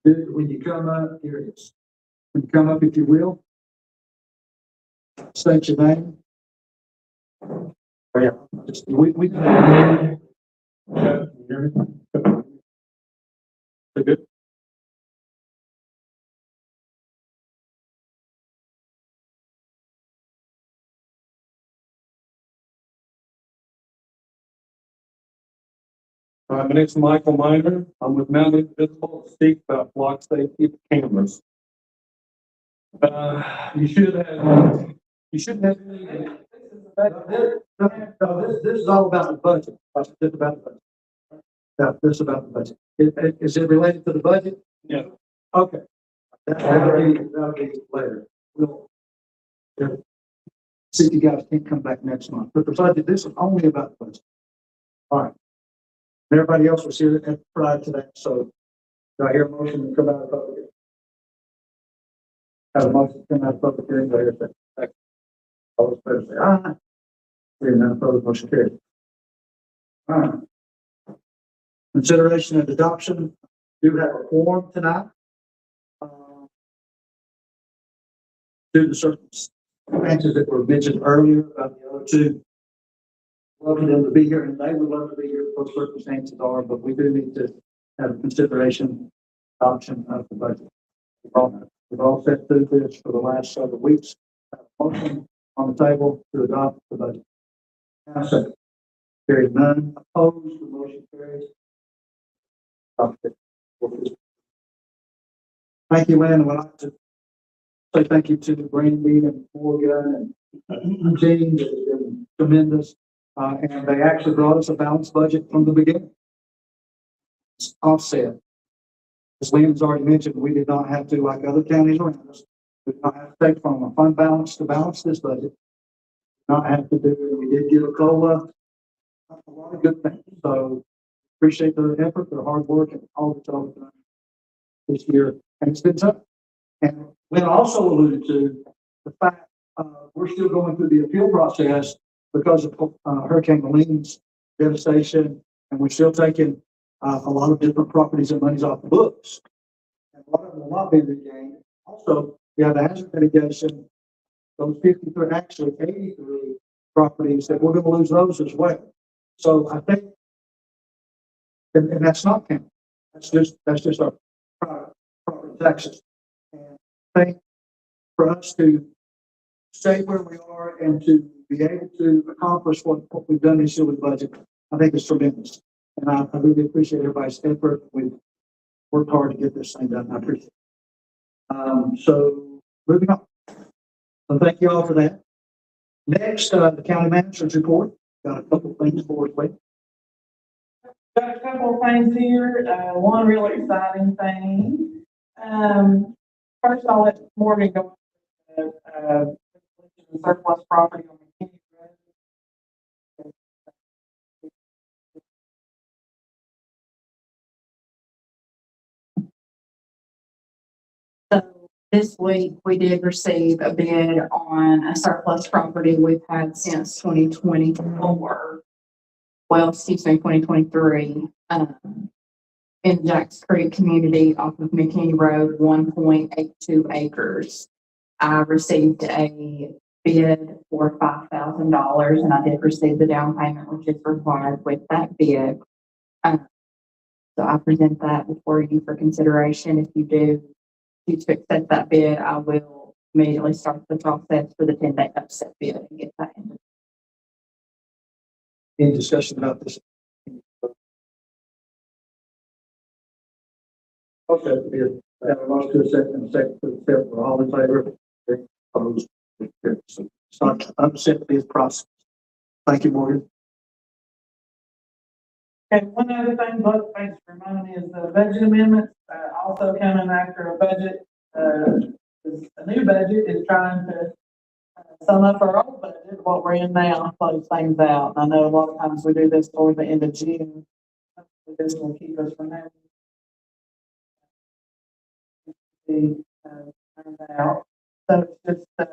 When you come up, here it is. When you come up, if you will, state your name. Oh, yeah, we can. Yeah, you hear me? They're good. My name is Michael Miner. I'm with Mountain Invisible to speak about block safety cameras. You shouldn't have any. This is all about the budget. This is about the budget. No, this is about the budget. Is it related to the budget? No. Okay. That'll be later. We'll, yeah. See if you guys can come back next month. But the budget, this is only about the budget. All right. Everybody else was here prior to that, so do I hear a motion to come out of public hearing? Have a motion to come out of public hearing, do I hear a second? All those in favor say aye. Hearing none, opposed, motion carried. All right. Consideration and adoption, do have a quorum tonight. Due to the circumstances that were mentioned earlier about the other two, welcome them to be here, and they would love to be here if those circumstances are, but we do need to have a consideration adoption of the budget. We've all set through this for the last several weeks. Motion on the table to adopt the budget. Now, second. Carried, none opposed, the motion carries. Adopted. Thank you, Lynn. I'd like to say thank you to Brandy and Morgan and Jean. They've been tremendous. And they actually brought us a balanced budget from the beginning. It's offset. As Lynn's already mentioned, we did not have to, like other counties around us, we did not have to take from a fund balance to balance this budget. Not have to do it. We did get a COLA. A lot of good things. So appreciate their effort, their hard work, and all that y'all have done this year. And it's been tough. And Lynn also alluded to the fact we're still going through the appeal process because of Hurricane Helene's devastation, and we're still taking a lot of different properties and monies off the books. And a lot of them will not be regained. Also, we have the hazard mitigation, those 53, actually 83 properties that we're going to lose those as well. So I think, and that's not counting. That's just our property taxes. And I think for us to stay where we are and to be able to accomplish what we've done this year with the budget, I think it's tremendous. And I really appreciate everybody's effort. We've worked hard to get this thing done. I appreciate it. So moving on. So thank you all for that. Next, the county manager's report. Got a couple of things for us, Lee. Got a couple of things here. One really exciting thing. First, I'll let Morgan go into surplus property on McKinney Road. So this week, we did receive a bid on a surplus property we've had since 2024. Well, excuse me, 2023, in Jacks Creek community off of McKinney Road, 1.82 acres. I received a bid for $5,000, and I did receive the down payment, which is required with that bid. So I present that before you for consideration. If you do choose to accept that bid, I will immediately start the process for the 10-day upset bid and get that in. Any discussion about this? Okay, we have a motion to accept and a second to accept. For all in favor? Opposed? So it's not upset bid process. Thank you, Morgan. Okay, one other thing, but thanks for reminding me, is the budget amendments, also coming after a budget. A new budget is trying to sum up our old budget, what we're in now, close things out. I know a lot of times we do this toward the end of June. This will keep us from having the turned out. So it's just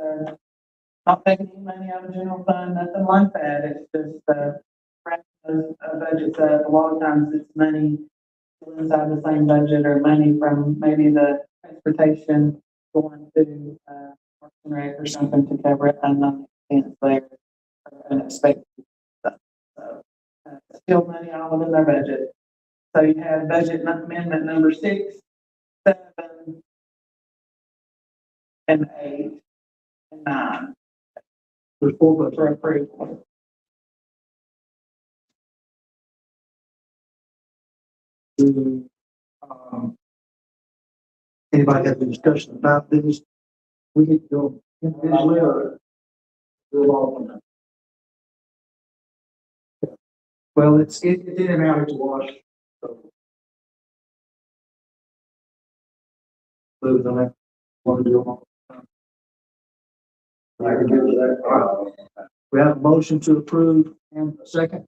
not taking any money out of general fund, nothing like that. It's just wrapping those budgets up. A lot of times it's money inside the same budget, or money from maybe the transportation going to Parks and Rec or something to cover it, unknown expense there, unexpected stuff. So still money all within their budget. So you have budget amendment number 6, 7, and 8, and 9 There's 4 budgets. for approval. Anybody have any discussion about these? We need to go individually or do it all at one time? Well, it's in and out to wash. So Moving on that. Want to do them all? I can give you that. All right. We have a motion to approve and a second.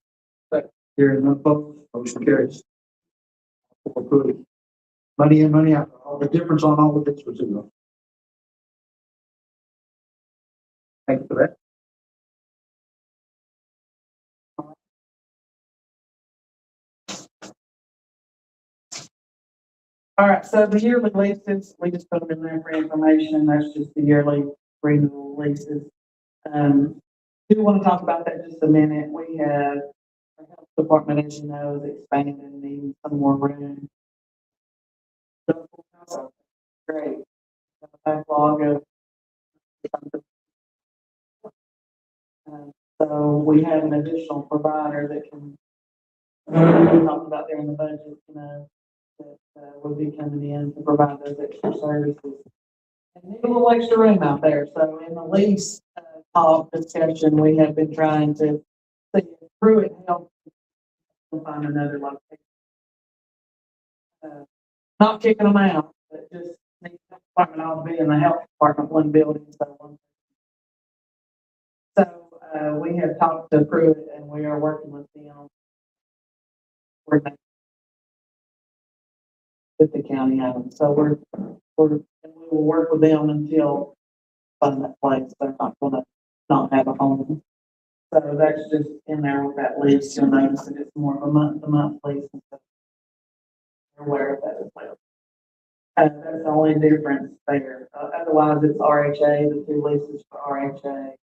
Hearing none opposed, motion carries. Approved. Money in, money out. All the difference on all of this was zero. Thank you for that. All right, so the yearly leases, we just put them in there for information. That's just the yearly renewal leases. Do want to talk about that just a minute. We have our health department, as you know, is expanding and needing some more room. Great. Backlog of. So we have an additional provider that can, we talked about there in the budget, you know, that will be coming in to provide those extra services. And need a little extra room out there. So in the lease talk discussion, we have been trying to see if Pruitt Health can find another location. Not kicking them out, but just need the department all to be in the health department, one building, so one. So we have talked to Pruitt and we are working with them. With the county items. So we will work with them until find that place. They're not gonna not have a home. So that's just in there with that lease. You'll notice that it's more of a month-to-month lease. You're aware of that as well. That's the only difference there. Otherwise, it's RHA, the two leases for RHA.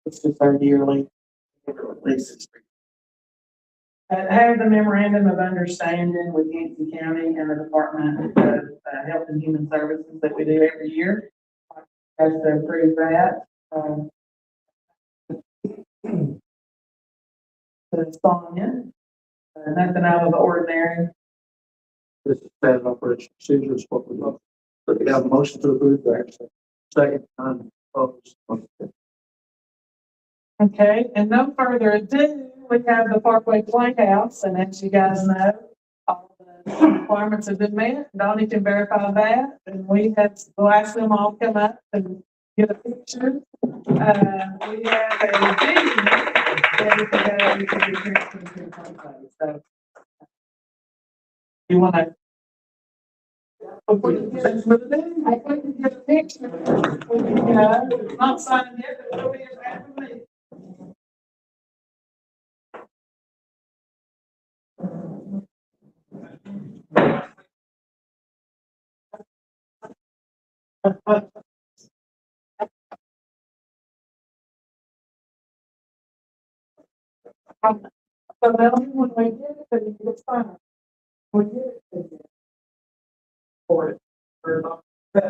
It's just our yearly leases. Have the memorandum of understanding with Yancey County and the Department of Health and Human Services that we do every year. Has to approve that. So Sonia, nothing out of the ordinary. This is standard operation procedures, what we love. So we have a motion to approve that. Second, none opposed. Motion carries. Okay, and no further ado, we have the Parkway Playhouse, and as you guys know, all the requirements have been met. Donnie can verify that, and we'll ask them all to come up and get a picture. We have a video ready to go. You can be transferred to the Parkway. So you want to? Before you get into the video, I couldn't get a picture. It's not signed yet, but it'll be after me. So now when we get it, then you can sign it. We get it. Then you for it. Or not. That's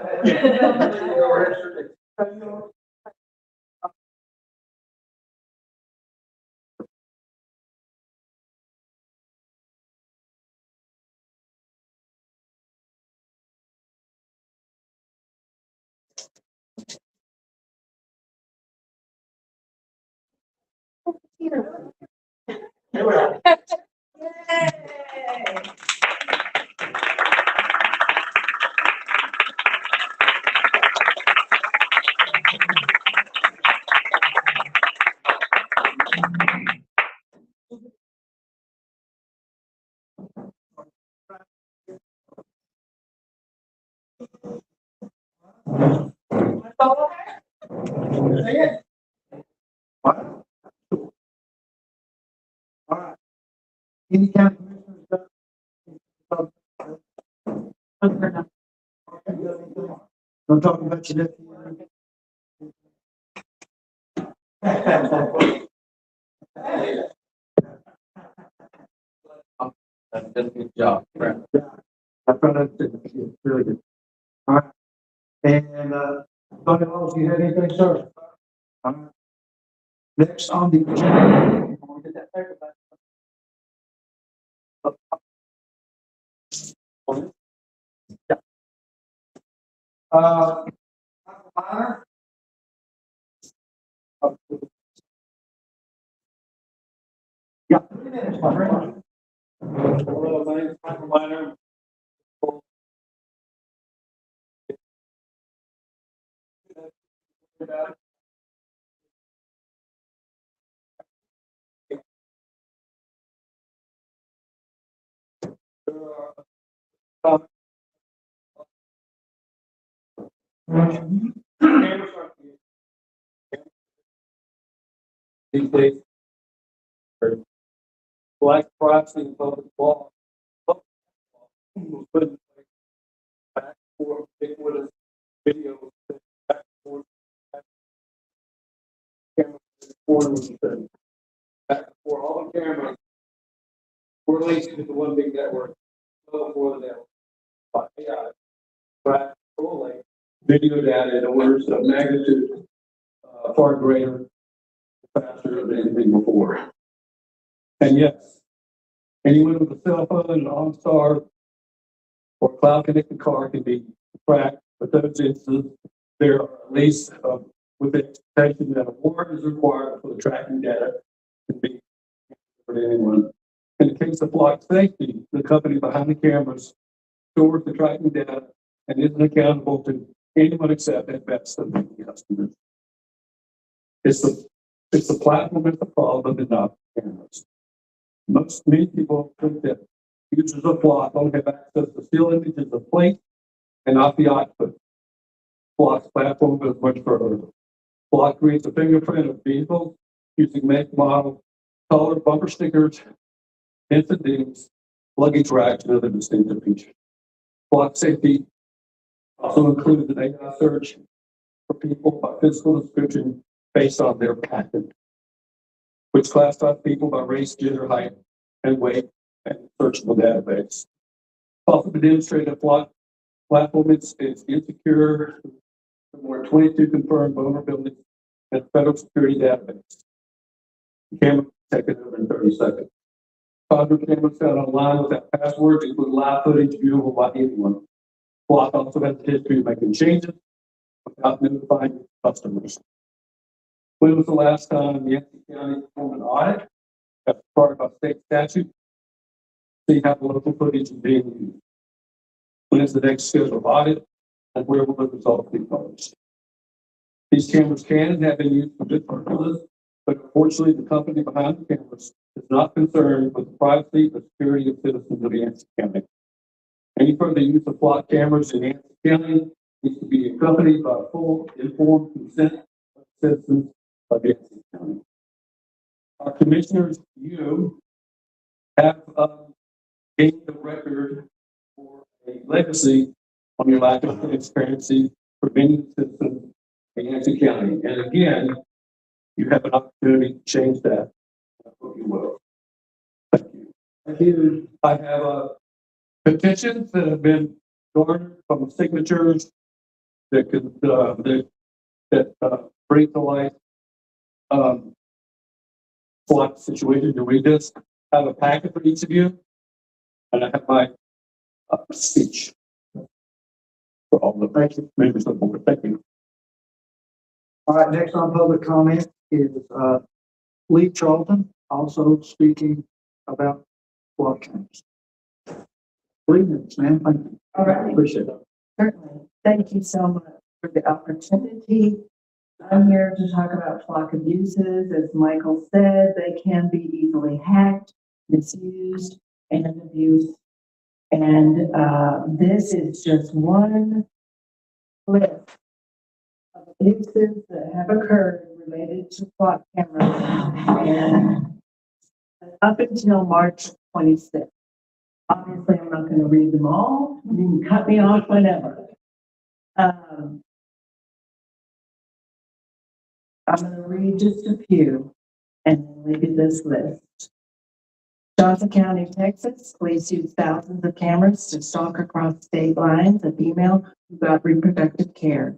all I have. That's it. Wow. All right. Any county commissioners? I'm talking about your nephew. That's a good job. Brad. I thought that's really good. All right. And, Dr. Laws, you have anything, sir? All right. Next on the agenda. We'll get that paper back. Minor. Yeah. 3 minutes, my friend. Hello, my name is Michael Minor. These days, black privacy and public law. Was put in place back for ubiquitous video. Back for camera recording thing. Back for all the cameras were linked to the one big network. So for the network. But yeah, track correlate video data in orders of magnitude far greater, faster than anything before. And yes, anyone with a cell phone, an OnStar, or cloud connected car can be tracked, but those instances, there are at least with the expectation that a warrant is required for the tracking data to be for anyone. In the case of block safety, the company behind the cameras stores the tracking data and isn't accountable to anyone except at best the customers. It's the platform that's the problem and not the cameras. Many people think that users of Flock don't have access to still images of plates and not the output. Flock's platform goes much further. Flock creates a fingerprint of vehicles using make, model, color, bumper stickers, instant dings, luggage racks, and other distinctive features. Flock safety also includes an AI search for people by physical description based on their patent, which classifies people by race, gender, height, and weight, and searchable database. Also, been demonstrated that Flock platform is insecure. More 22 confirmed vulnerabilities in the federal security database. The camera detected over in 30 seconds. Other cameras found online without passwords include live footage viewable by anyone. Flock also has a history of making changes without notifying customers. When was the last time Yancey County performed an audit as part of a state statute? See how the local footage is being used. When is the next scheduled audit, and where will the results be published? These cameras can and have been used for good purposes, but unfortunately, the company behind the cameras is not concerned with the privacy or security of citizens of Yancey County. Any further use of Flock cameras in Yancey County needs to be accompanied by full informed consent of citizens of Yancey County. Our commissioners, you have gained the record for a legacy on your lack of transparency for many citizens in Yancey County. And again, you have an opportunity to change that. I hope you will. Thank you. Thank you. I have petitions that have been garnered from signatures that could bring to light Flock situation. To read this, I have a packet for each of you, and I have my speech for all the members of the board. Thank you. All right, next on public comment is Lee Charlton, also speaking about Flock cameras. 3 minutes, ma'am. Thank you. All right. Appreciate it. Certainly. Thank you so much for the opportunity. I'm here to talk about Flock abuses. As Michael said, they can be easily hacked, misused, and abused. And this is just one list of abuses that have occurred related to Flock cameras and up until March 26th. Obviously, I'm not going to read them all. You can cut me off whenever. I'm going to read just a few and then leave you this list. Johnson County, Texas, police use thousands of cameras to stalk across state lines a female who got reproductive care.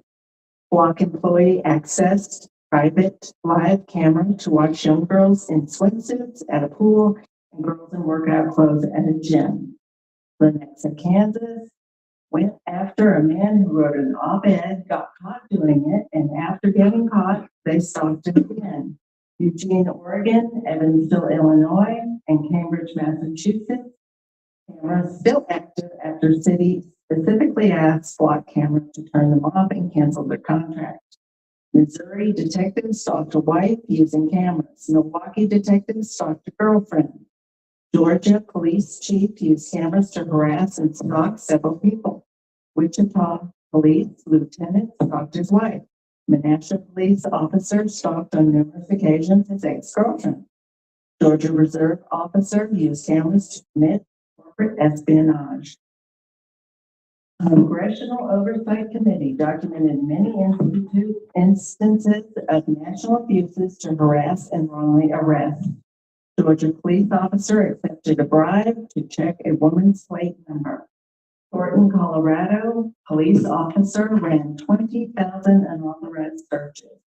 Flock employee accessed private live camera to watch young girls in swimsuits at a pool and girls in workout clothes at a gym. Lenexa, Kansas, went after a man who wrote an op-ed, got caught doing it, and after getting caught, they stalked him again. Eugene, Oregon, Evansville, Illinois, and Cambridge, Massachusetts. Cameras still active after city specifically asked Flock Camera to turn them off and cancel their contract. Missouri detective stalked a wife using cameras. Milwaukee detective stalked a girlfriend. Georgia police chief used cameras to harass and stalk several people. Wichita police lieutenant stalked his wife. Menasha police officer stalked on numerous occasions his ex-girlfriend. Georgia Reserve officer used cameras to commit corporate espionage. Congressional Oversight Committee documented many instances of national abuses to harass and wrongly arrest. Georgia police officer accepted a bribe to check a woman's plate number. Thornton, Colorado, police officer ran 20,000 unauthorized searches.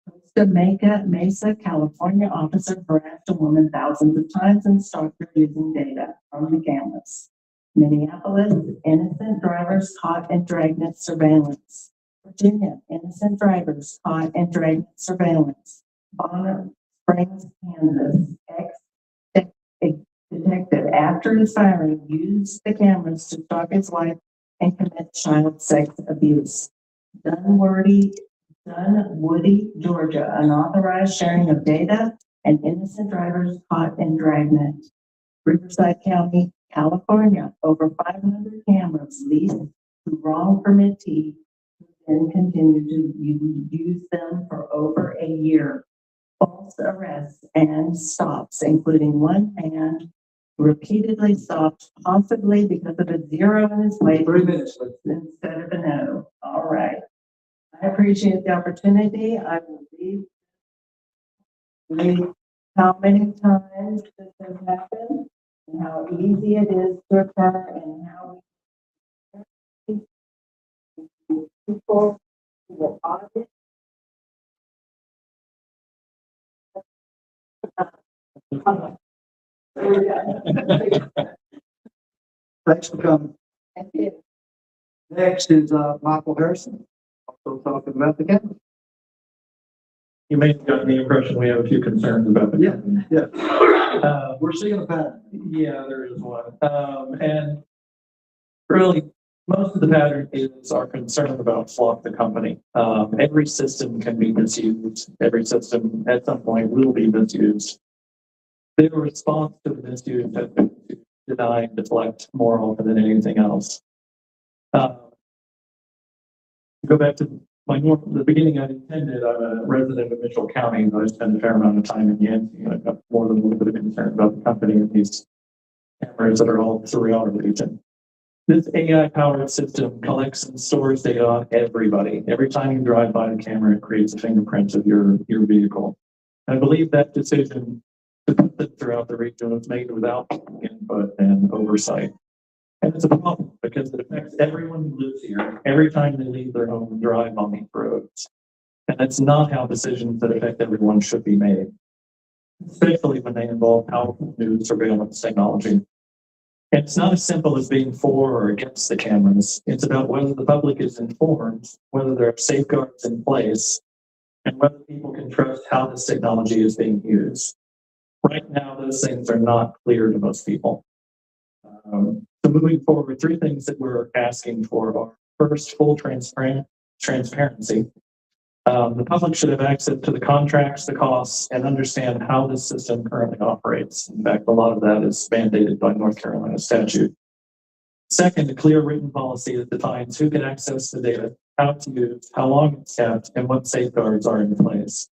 Costa Mesa, California officer harassed a woman thousands of times and stalked her using data from the cameras. Minneapolis, innocent drivers caught in dragnet surveillance. Virginia, innocent drivers caught in dragnet surveillance. Bonner Springs, Kansas, ex-detective after his firing used the cameras to stalk his wife and commit child sex abuse. Dunwoody, Georgia, unauthorized sharing of data and innocent drivers caught in dragnet. Riverside County, California, over 500 cameras leased to wrong permittee who then continued to use them for over a year. False arrests and stops, including one man repeatedly stopped, possibly because of a zero in his plate 3 minutes. instead of an O. All right. I appreciate the opportunity. I will leave how many times this has happened and how easy it is to occur and how people who will audit. Thanks for coming. Thank you. Next is, Michael Harrison, also talking about the camera. You may have gotten the impression we have a few concerns about the. Yeah. We're seeing a pattern. Yeah, there is one. And really, most of the pattern is our concern about Flock the company. Every system can be misused. Every system at some point will be misused. Their response to the misuse has been to deny and deflect more often than anything else. Go back to the beginning. I intended, I'm a resident of Mitchell County, but I spent a fair amount of time in Yancey. I've got more than a little bit of concern about the company and these cameras that are all throughout our region. This AI-powered system collects and stores data on everybody. Every time you drive by a camera, it creates a fingerprint of your vehicle. I believe that decision to put this throughout the region was made without input and oversight. And it's a problem because it affects everyone who lives here every time they leave their home and drive on these roads. And that's not how decisions that affect everyone should be made, especially when they involve powerful new surveillance technology. And it's not as simple as being for or against the cameras. It's about whether the public is informed, whether there are safeguards in place, and whether people can trust how this technology is being used. Right now, those things are not clear to most people. So moving forward, 3 things that we're asking for are: first, full transparency. The public should have access to the contracts, the costs, and understand how this system currently operates. In fact, a lot of that is mandated by North Carolina statute. Second, a clear written policy that defines who can access the data, how it's used, how long it's kept, and what safeguards are in place.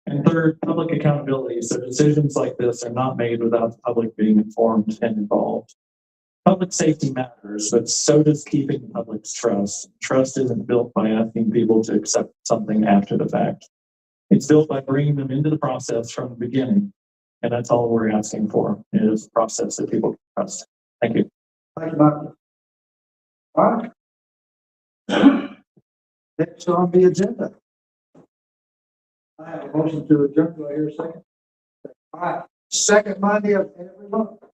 And third, public accountability, so decisions like this are not made without the public being informed and involved. Public safety matters, but so does keeping the public's trust. Trust isn't built by asking people to accept something after the fact. It's built by bringing them into the process from the beginning. And that's all we're asking for, is a process that people can trust. Thank you. Thank you, Michael. All right. Next on the agenda. I have a motion to adjourn. Do I hear a second? All right. Second Monday of every month.